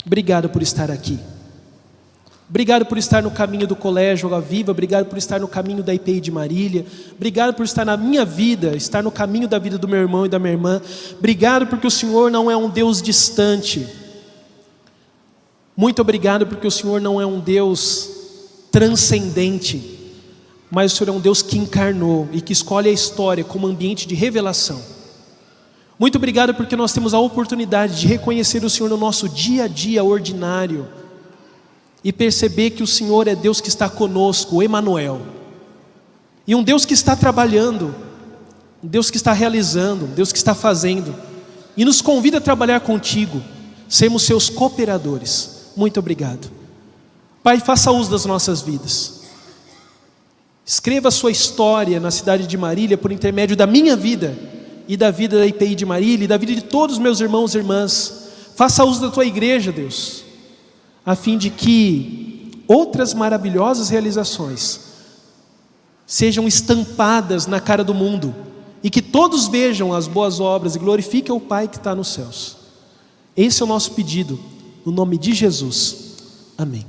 Obrigado por estar aqui. Obrigado por estar no caminho do Colégio Água Viva. Obrigado por estar no caminho da IPI de Marília. Obrigado por estar na minha vida, estar no caminho da vida do meu irmão e da minha irmã. Obrigado porque o Senhor não é um Deus distante. Muito obrigado porque o Senhor não é um Deus transcendente, mas o Senhor é um Deus que encarnou e que escolhe a história como ambiente de revelação. Muito obrigado porque nós temos a oportunidade de reconhecer o Senhor no nosso dia a dia ordinário e perceber que o Senhor é Deus que está conosco, o Emanuel, e um Deus que está trabalhando, um Deus que está realizando, um Deus que está fazendo, e nos convida a trabalhar contigo, sermos seus cooperadores. Muito obrigado. Pai, faça uso das nossas vidas. Escreva a sua história na cidade de Marília por intermédio da minha vida e da vida da IPI de Marília e da vida de todos os meus irmãos e irmãs. Faça uso da tua igreja, Deus, a fim de que outras maravilhosas realizações sejam estampadas na cara do mundo e que todos vejam as boas obras e glorifiquem o Pai que está nos céus. Esse é o nosso pedido, no nome de Jesus. Amém.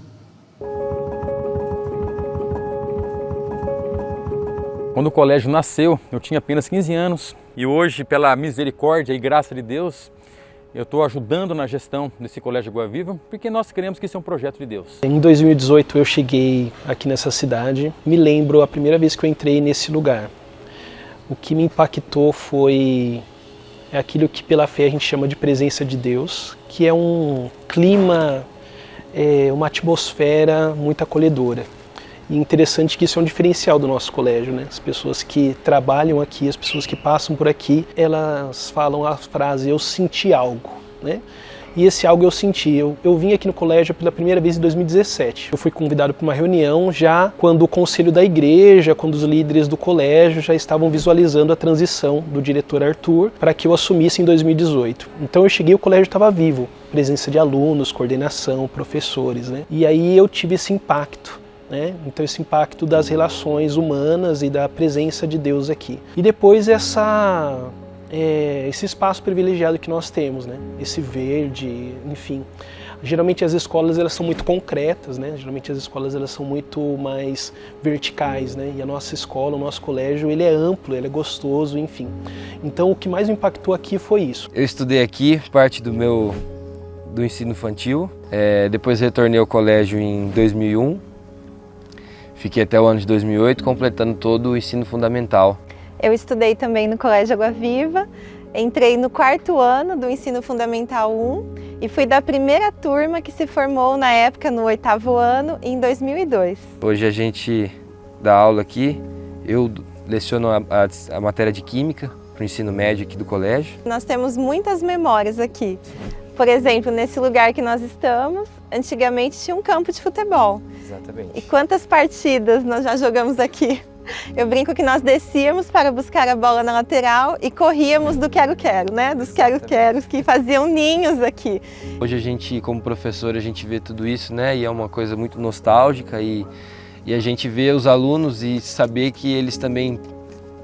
Quando o colégio nasceu, eu tinha apenas 15 anos e hoje, pela misericórdia e graça de Deus, eu estou ajudando na gestão desse Colégio Água Viva, porque nós queremos que isso é um projeto de Deus. Em 2018 eu cheguei aqui nessa cidade, me lembro a primeira vez que eu entrei nesse lugar. O que me impactou foi aquilo que pela fé a gente chama de presença de Deus, que é um clima, uma atmosfera muito acolhedora. E interessante que isso é um diferencial do nosso colégio, né? As pessoas que trabalham aqui, as pessoas que passam por aqui, elas falam a frase, eu senti algo, né? E esse algo eu senti. Eu vim aqui no colégio pela primeira vez em 2017. Eu fui convidado para uma reunião já quando o conselho da igreja, quando os líderes do colégio já estavam visualizando a transição do diretor Arthur para que eu assumisse em 2018. Então eu cheguei e o colégio estava vivo. Presença de alunos, coordenação, professores, né? E aí eu tive esse impacto. Então esse impacto das relações humanas e da presença de Deus aqui. E depois esse espaço privilegiado que nós temos, né? Esse verde, enfim. Geralmente as escolas elas são muito concretas, né? Geralmente as escolas elas são muito mais verticais, né? E a nossa escola, o nosso colégio, ele é amplo, ele é gostoso, enfim. Então o que mais me impactou aqui foi isso. Eu estudei aqui, parte do ensino infantil, depois retornei ao colégio em 2001. Fiquei até o ano de 2008, completando todo o ensino fundamental. Eu estudei também no Colégio Água Viva, entrei no 4º ano do ensino fundamental 1 e fui da primeira turma que se formou na época no 8º ano, em 2002. Hoje a gente dá aula aqui, eu leciono a matéria de Química para o ensino médio aqui do colégio. Nós temos muitas memórias aqui. Por exemplo, nesse lugar que nós estamos, antigamente tinha um campo de futebol. Exatamente. E quantas partidas nós já jogamos aqui? Eu brinco que nós descíamos para buscar a bola na lateral e corríamos do quero-quero, né? Dos quero-queros que faziam ninhos aqui. Hoje a gente, como professor, a gente vê tudo isso, né? E é uma coisa muito nostálgica e a gente vê os alunos e saber que eles também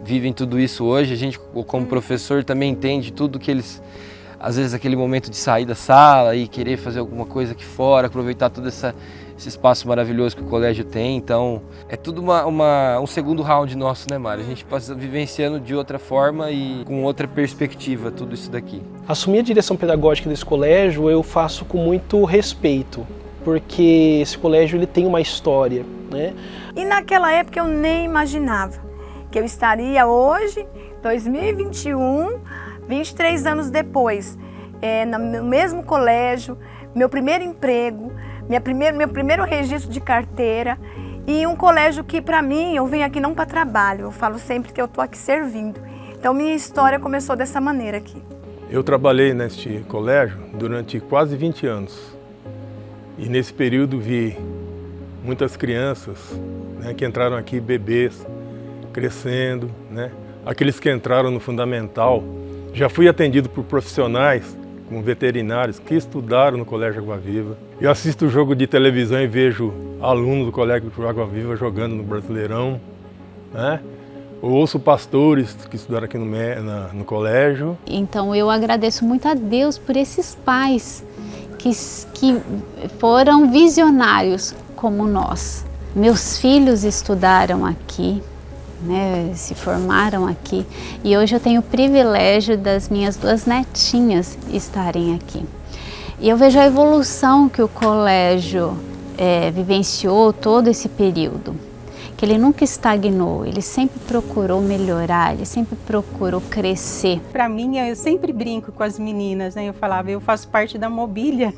vivem tudo isso hoje. A gente, como professor, também entende tudo que eles... às vezes aquele momento de sair da sala e querer fazer alguma coisa aqui fora, aproveitar todo esse espaço maravilhoso que o colégio tem. Então é tudo um segundo round nosso, né, Mário? A gente passa vivenciando de outra forma e com outra perspectiva tudo isso daqui. Assumir a direção pedagógica desse colégio eu faço com muito respeito, porque esse colégio ele tem uma história, né? E naquela época eu nem imaginava que eu estaria hoje, 2021, 23 anos depois, no mesmo colégio, meu primeiro emprego, meu primeiro registro de carteira, e um colégio que para mim, eu venho aqui não para trabalho, eu falo sempre que eu estou aqui servindo. Então minha história começou dessa maneira aqui. Eu trabalhei neste colégio durante quase 20 anos e nesse período vi muitas crianças, né, que entraram aqui bebês, crescendo, né? Aqueles que entraram no fundamental. Já fui atendido por profissionais, como veterinários, que estudaram no Colégio Água Viva. Eu assisto o jogo de televisão e vejo alunos do Colégio Água Viva jogando no Brasileirão, né? Eu ouço pastores que estudaram aqui no colégio. Então eu agradeço muito a Deus por esses pais que foram visionários como nós. Meus filhos estudaram aqui, né, se formaram aqui, e hoje eu tenho o privilégio das minhas 2 netinhas estarem aqui. E eu vejo a evolução que o colégio vivenciou todo esse período, que ele nunca estagnou, ele sempre procurou melhorar, ele sempre procurou crescer. Para mim, eu sempre brinco com as meninas, né? Eu falava, eu faço parte da mobília,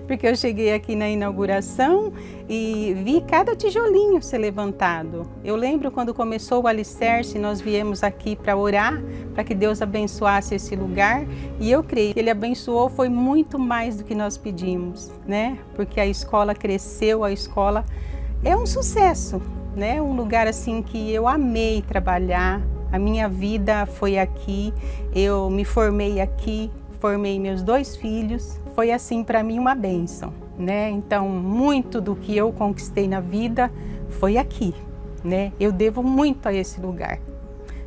porque eu cheguei aqui na inauguração e vi cada tijolinho ser levantado. Eu lembro quando começou o alicerce, nós viemos aqui para orar, para que Deus abençoasse esse lugar, e eu creio que Ele abençoou, foi muito mais do que nós pedimos, né? Porque a escola cresceu, a escola é um sucesso, né? Um lugar assim que eu amei trabalhar, a minha vida foi aqui, eu me formei aqui, formei meus 2 filhos, foi assim para mim uma bênção, né? Então muito do que eu conquistei na vida foi aqui, né? Eu devo muito a esse lugar.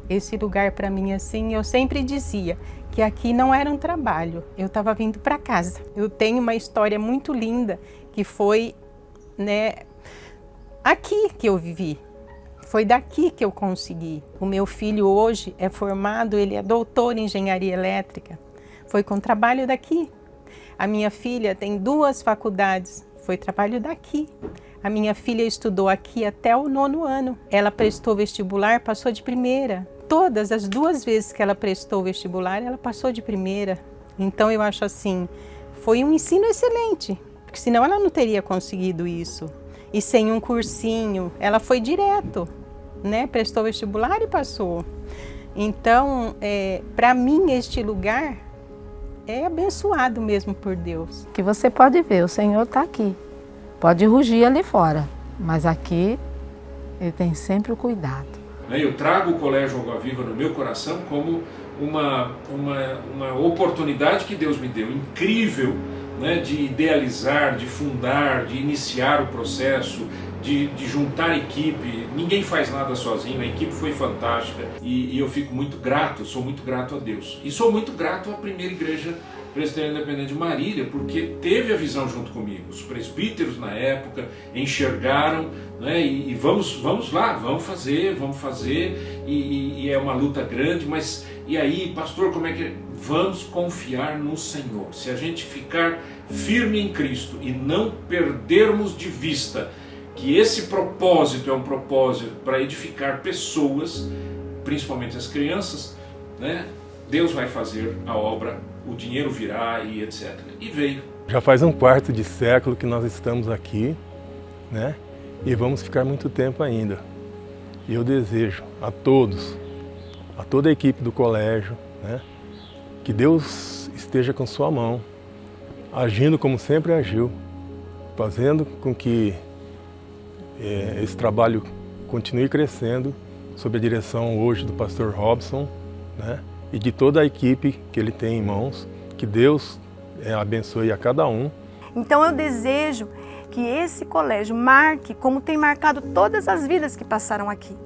Esse lugar para mim assim, eu sempre dizia que aqui não era um trabalho, eu estava vindo para casa. Eu tenho uma história muito linda que foi, né, aqui que eu vivi. Foi daqui que eu consegui. O meu filho hoje é formado, ele é doutor em engenharia elétrica. Foi com trabalho daqui. A minha filha tem 2 faculdades, foi trabalho daqui. A minha filha estudou aqui até o 9º ano. Ela prestou vestibular, passou de primeira. Todas as 2 vezes que ela prestou vestibular, ela passou de primeira. Então eu acho assim, foi um ensino excelente, porque senão ela não teria conseguido isso. E sem um cursinho, ela foi direto, né? Prestou vestibular e passou. Então, para mim, este lugar é abençoado mesmo por Deus. Que você pode ver, o Senhor está aqui. Pode rugir ali fora, mas aqui Ele tem sempre o cuidado. Eu trago o Colégio Água Viva no meu coração como uma oportunidade que Deus me deu, incrível, né, de idealizar, de fundar, de iniciar o processo, de juntar equipe. Ninguém faz nada sozinho, a equipe foi fantástica e eu fico muito grato, sou muito grato a Deus. E sou muito grato à primeira igreja presbiteriana independente de Marília, porque teve a visão junto comigo. Os presbíteros na época enxergaram, né, e vamos lá, vamos fazer, e é uma luta grande, mas e aí, pastor, como é que... Vamos confiar no Senhor. Se a gente ficar firme em Cristo e não perdermos de vista que esse propósito é um propósito para edificar pessoas, principalmente as crianças, né? Deus vai fazer a obra, o dinheiro virá e etc. E veio. Já faz 1/4 de século que nós estamos aqui, né? E vamos ficar muito tempo ainda. E eu desejo a todos, a toda a equipe do colégio, né, que Deus esteja com sua mão, agindo como sempre agiu, fazendo com que esse trabalho continue crescendo sob a direção hoje do pastor Robson, né, e de toda a equipe que ele tem em mãos. Que Deus abençoe a cada um. Então eu desejo que esse colégio marque como tem marcado todas as vidas que passaram aqui.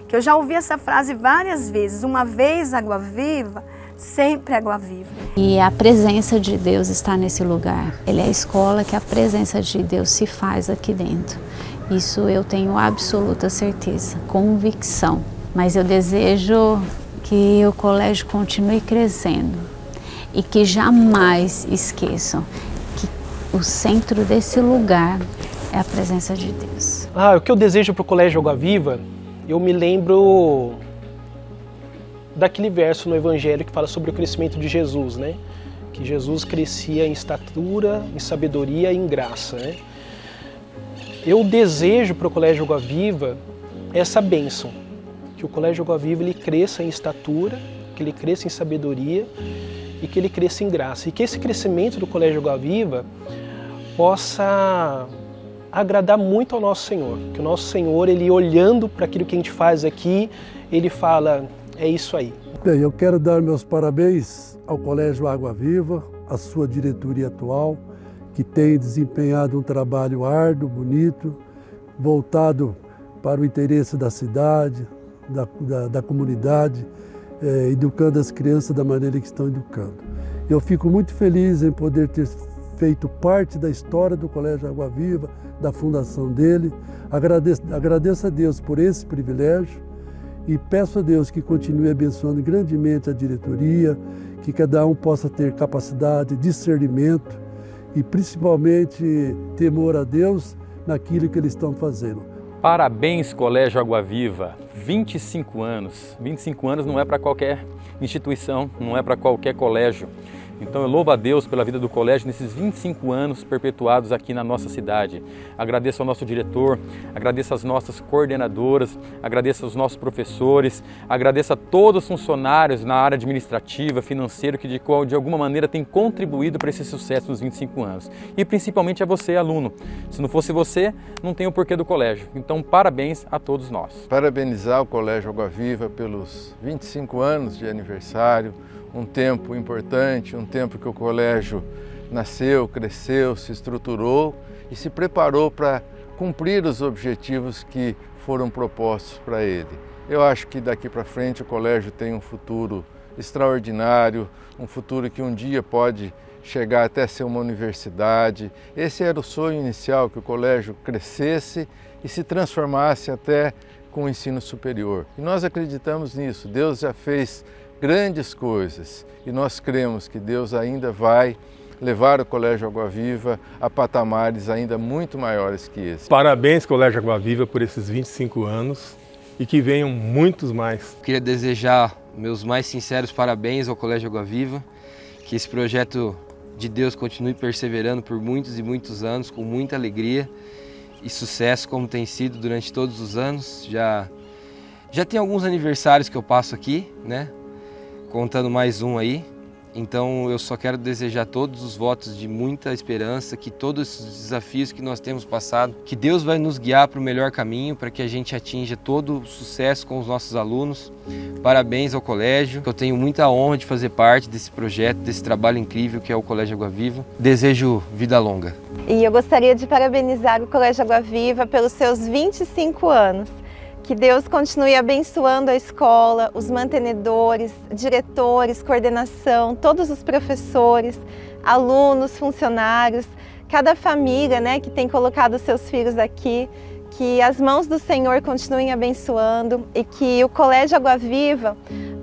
Que eu já ouvi essa frase várias vezes, uma vez Água Viva, sempre Água Viva. E a presença de Deus está nesse lugar. Ele é a escola que a presença de Deus se faz aqui dentro. Isso eu tenho absoluta certeza, convicção. Mas eu desejo que o colégio continue crescendo e que jamais esqueçam que o centro desse lugar é a presença de Deus. O que eu desejo para o Colégio Água Viva, eu me lembro daquele verso no Evangelho que fala sobre o crescimento de Jesus, né? Que Jesus crescia em estatura, em sabedoria e em graça, né? Eu desejo para o Colégio Água Viva essa bênção, que o Colégio Água Viva ele cresça em estatura, que ele cresça em sabedoria e que ele cresça em graça. E que esse crescimento do Colégio Água Viva possa agradar muito ao nosso Senhor. Que o nosso Senhor, ele olhando para aquilo que a gente faz aqui, ele fala, é isso aí. Bem, eu quero dar meus parabéns ao Colégio Água Viva, à sua diretoria atual, que tem desempenhado um trabalho árduo, bonito, voltado para o interesse da cidade, da comunidade, educando as crianças da maneira que estão educando. Eu fico muito feliz em poder ter feito parte da história do Colégio Água Viva, da fundação dele. Agradeço a Deus por esse privilégio e peço a Deus que continue abençoando grandemente a diretoria, que cada um possa ter capacidade, discernimento e principalmente temor a Deus naquilo que eles estão fazendo. Parabéns, Colégio Água Viva, 25 anos. 25 anos não é para qualquer instituição, não é para qualquer colégio. Então eu louvo a Deus pela vida do colégio nesses 25 anos perpetuados aqui na nossa cidade. Agradeço ao nosso diretor, agradeço às nossas coordenadoras, agradeço aos nossos professores, agradeço a todos os funcionários na área administrativa, financeira, que de alguma maneira têm contribuído para esse sucesso nos 25 anos. E principalmente a você, aluno. Se não fosse você, não tem o porquê do colégio. Então parabéns a todos nós. Parabenizar o Colégio Água Viva pelos 25 anos de aniversário, um tempo importante, um tempo que o colégio nasceu, cresceu, se estruturou e se preparou para cumprir os objetivos que foram propostos para ele. Eu acho que daqui para frente o colégio tem um futuro extraordinário, um futuro que um dia pode chegar até ser uma universidade. Esse era o sonho inicial, que o colégio crescesse e se transformasse até com o ensino superior. E nós acreditamos nisso. Deus já fez grandes coisas e nós cremos que Deus ainda vai levar o Colégio Água Viva a patamares ainda muito maiores que esse. Parabéns, Colégio Água Viva, por esses 25 anos e que venham muitos mais. Queria desejar meus mais sinceros parabéns ao Colégio Água Viva, que esse projeto de Deus continue perseverando por muitos e muitos anos, com muita alegria e sucesso, como tem sido durante todos os anos. Já tem alguns aniversários que eu passo aqui, né? Contando mais um aí. Então eu só quero desejar todos os votos de muita esperança, que todos os desafios que nós temos passado, que Deus vai nos guiar para o melhor caminho, para que a gente atinja todo o sucesso com os nossos alunos. Parabéns ao colégio, eu tenho muita honra de fazer parte desse projeto, desse trabalho incrível que é o Colégio Água Viva. Desejo vida longa. E eu gostaria de parabenizar o Colégio Água Viva pelos seus 25 anos. Que Deus continue abençoando a escola, os mantenedores, diretores, coordenação, todos os professores, alunos, funcionários, cada família, né, que tem colocado seus filhos aqui. Que as mãos do Senhor continuem abençoando e que o Colégio Água Viva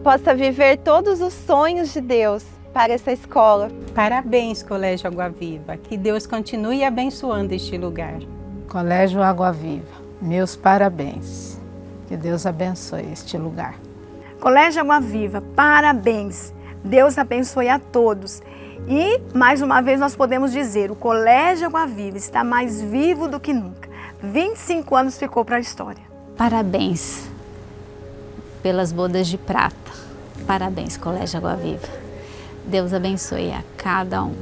possa viver todos os sonhos de Deus para essa escola. Parabéns, Colégio Água Viva. Que Deus continue abençoando este lugar. Colégio Água Viva, meus parabéns. Que Deus abençoe este lugar. Colégio Água Viva, parabéns. Deus abençoe a todos. E, mais uma vez, nós podemos dizer, o Colégio Água Viva está mais vivo do que nunca. 25 anos ficou para a história. Parabéns pelas bodas de prata. Parabéns, Colégio Água Viva. Deus abençoe a cada um.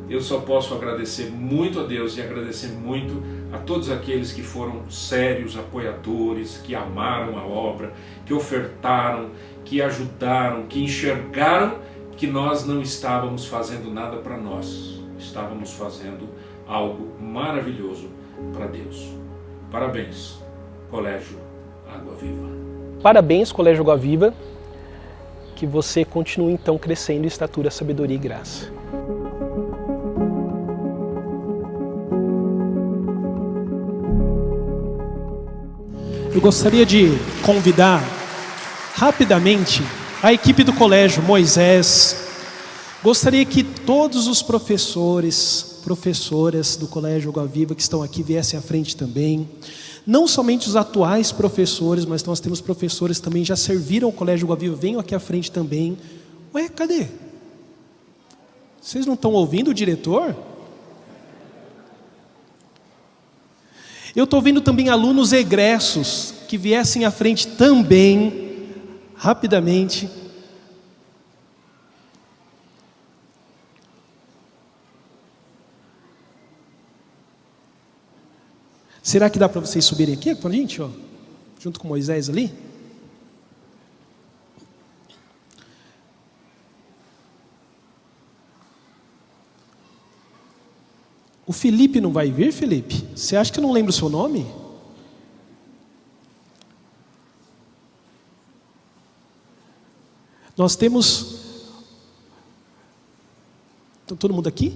Eu só posso agradecer muito a Deus e agradecer muito a todos aqueles que foram sérios apoiadores, que amaram a obra, que ofertaram, que ajudaram, que enxergaram que nós não estávamos fazendo nada para nós, estávamos fazendo algo maravilhoso para Deus. Parabéns, Colégio Água Viva. Parabéns, Colégio Água Viva. que você continue então crescendo em estatura, sabedoria e graça. Eu gostaria de convidar rapidamente a equipe do Colégio Moisés. Gostaria que todos os professoras do Colégio Água Viva que estão aqui viessem à frente também. Não somente os atuais professores, mas nós temos professores que também já serviram ao Colégio Água Viva. Venham aqui à frente também. Ué, cadê? Vocês não estão ouvindo o diretor? Eu estou vendo também alunos egressos que viessem à frente também, rapidamente. Será que dá para vocês subirem aqui com a gente, ó, junto com Moisés ali? O Felipe não vai vir, Felipe? Você acha que eu não lembro o seu nome? Nós temos... Está todo mundo aqui?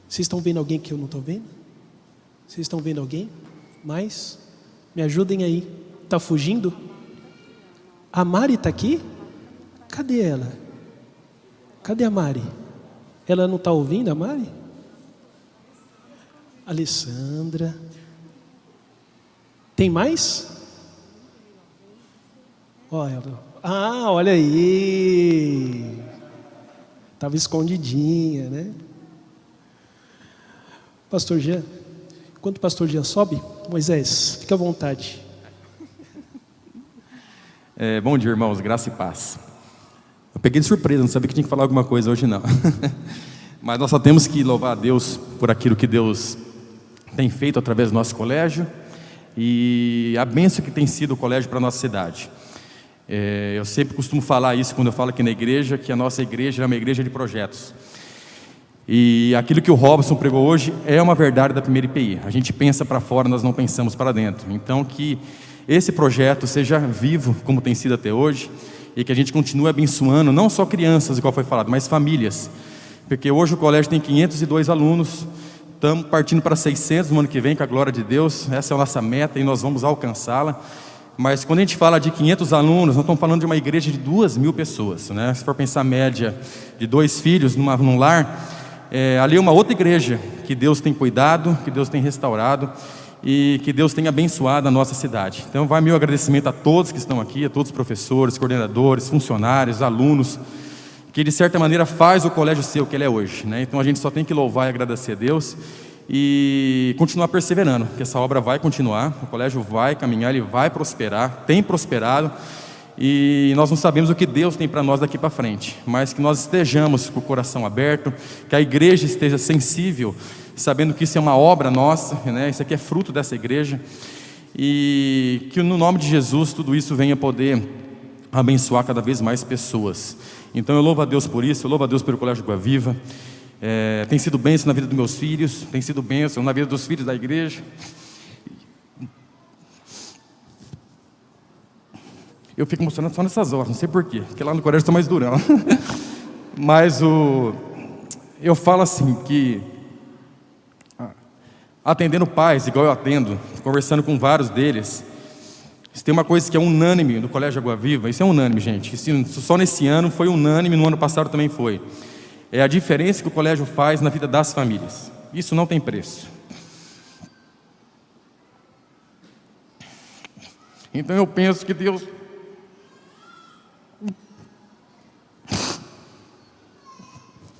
Vocês estão vendo alguém que eu não estou vendo? Vocês estão vendo alguém? Mais? Me ajudem aí. Está fugindo? A Mari está aqui? Cadê ela? Cadê a Mari? Ela não está ouvindo, a Mari? Alessandra. Tem mais? Olha aí. Estava escondidinha, né? Pastor Jean. Enquanto o pastor Jean sobe, Moisés, fica à vontade. Bom dia, irmãos, graça e paz. Eu peguei de surpresa, não sabia que tinha que falar alguma coisa hoje, não. Mas nós só temos que louvar a Deus por aquilo que Deus tem feito através do nosso colégio e a bênção que tem sido o colégio para a nossa cidade. Eu sempre costumo falar isso quando eu falo aqui na igreja, que a nossa igreja é uma igreja de projetos. E aquilo que o Robson pregou hoje é uma verdade da primeira IPI. A gente pensa para fora, nós não pensamos para dentro. Então que esse projeto seja vivo, como tem sido até hoje, e que a gente continue abençoando, não só crianças, igual foi falado, mas famílias. Porque hoje o colégio tem 502 alunos, estamos partindo para 600 no ano que vem, com a glória de Deus. Essa é a nossa meta e nós vamos alcançá-la. Mas quando a gente fala de 500 alunos, nós estamos falando de uma igreja de 2.000 pessoas, né? Se for pensar a média de 2 filhos num lar... ali é uma outra igreja que Deus tem cuidado, que Deus tem restaurado e que Deus tem abençoado a nossa cidade. Então vai meu agradecimento a todos que estão aqui, a todos os professores, coordenadores, funcionários, alunos, que de certa maneira faz o colégio ser o que ele é hoje, né? Então a gente só tem que louvar e agradecer a Deus e continuar perseverando, que essa obra vai continuar, o colégio vai caminhar, ele vai prosperar, tem prosperado. E nós não sabemos o que Deus tem para nós daqui para frente, mas que nós estejamos com o coração aberto, que a igreja esteja sensível, sabendo que isso é uma obra nossa, né? Isso aqui é fruto dessa igreja, e que no nome de Jesus tudo isso venha poder abençoar cada vez mais pessoas. Então eu louvo a Deus por isso, eu louvo a Deus pelo Colégio Água Viva. Tem sido bênção na vida dos meus filhos, tem sido bênção na vida dos filhos da igreja. Eu fico emocionado só nessas horas, não sei porquê, porque lá no colégio estou mais durão. Mas eu falo assim, que atendendo pais, igual eu atendo, conversando com vários deles, tem uma coisa que é unânime no Colégio Água Viva, isso é unânime, gente, isso só nesse ano foi unânime, no ano passado também foi. É a diferença que o colégio faz na vida das famílias. Isso não tem preço. Então eu penso que Deus...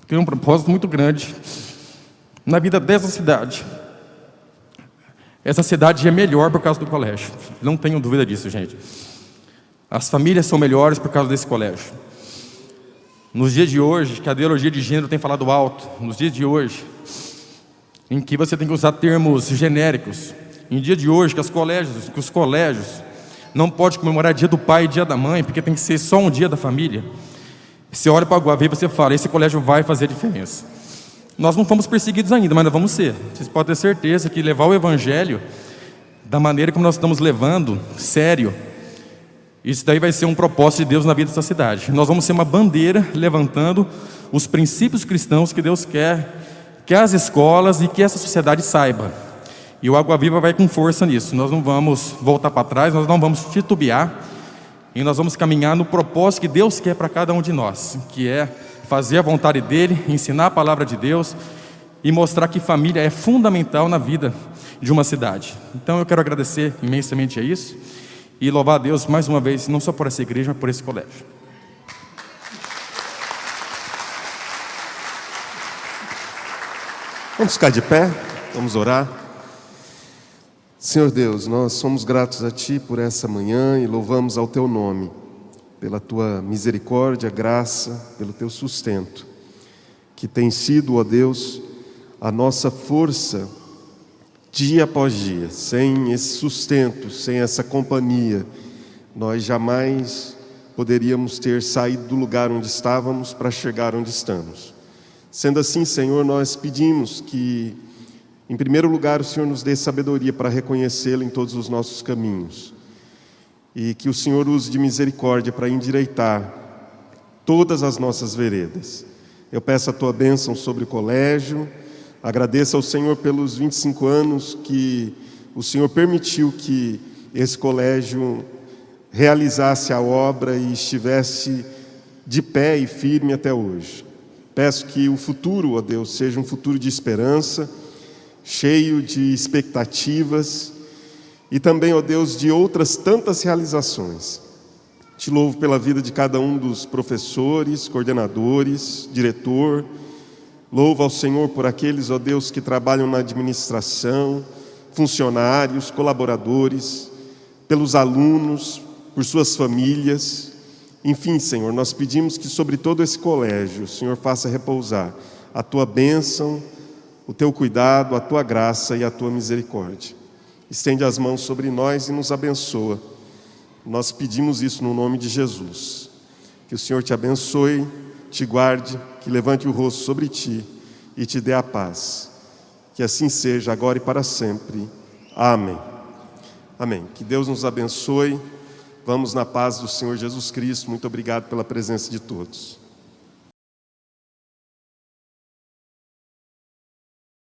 tem um propósito muito grande na vida dessa cidade. Essa cidade é melhor por causa do colégio, não tenham dúvida disso, gente. As famílias são melhores por causa desse colégio. Nos dias de hoje, que a ideologia de gênero tem falado alto, nos dias de hoje, em que você tem que usar termos genéricos, em dia de hoje, que os colégios não podem comemorar dia do pai e dia da mãe, porque tem que ser só um dia da família. Você olha para a Água Viva e você fala, esse colégio vai fazer a diferença. Nós não fomos perseguidos ainda, mas nós vamos ser. Vocês podem ter certeza que levar o evangelho da maneira como nós estamos levando, sério, Isso daí vai ser um propósito de Deus na vida dessa cidade. Nós vamos ser uma bandeira levantando os princípios cristãos que Deus quer que as escolas e que essa sociedade saiba. E o Água Viva vai com força nisso. Nós não vamos voltar para trás, nós não vamos titubear, e nós vamos caminhar no propósito que Deus quer para cada um de nós, que é fazer a vontade dEle, ensinar a palavra de Deus e mostrar que família é fundamental na vida de uma cidade. Então eu quero agradecer imensamente a isso e louvar a Deus mais uma vez, não só por essa igreja, mas por esse colégio. Vamos ficar de pé, vamos orar. Senhor Deus, nós somos gratos a Ti por essa manhã e louvamos ao Teu nome, pela Tua misericórdia, graça, pelo Teu sustento, que tem sido, ó Deus, a nossa força dia após dia. Sem esse sustento, sem essa companhia, nós jamais poderíamos ter saído do lugar onde estávamos para chegar onde estamos. Sendo assim, Senhor, nós pedimos que, em primeiro lugar, o Senhor nos dê sabedoria para reconhecê-lo em todos os nossos caminhos. E que o Senhor use de misericórdia para endireitar todas as nossas veredas. Eu peço a Tua bênção sobre o colégio. Agradeço ao Senhor pelos 25 anos que o Senhor permitiu que esse colégio realizasse a obra e estivesse de pé e firme até hoje. Peço que o futuro, ó Deus, seja um futuro de esperança, cheio de expectativas e também, ó Deus, de outras tantas realizações. Te louvo pela vida de cada um dos professores, coordenadores, diretor. Louvo ao Senhor por aqueles, ó Deus, que trabalham na administração, funcionários, colaboradores, pelos alunos, por suas famílias. Enfim, Senhor, nós pedimos que sobre todo esse colégio o Senhor faça repousar a Tua bênção, o Teu cuidado, a Tua graça e a Tua misericórdia. Estende as mãos sobre nós e nos abençoa. Nós pedimos isso no nome de Jesus. Que o Senhor te abençoe, te guarde, que levante o rosto sobre ti e te dê a paz. Que assim seja, agora e para sempre. Amém. Amém. Que Deus nos abençoe. Vamos na paz do Senhor Jesus Cristo. Muito obrigado pela presença de todos.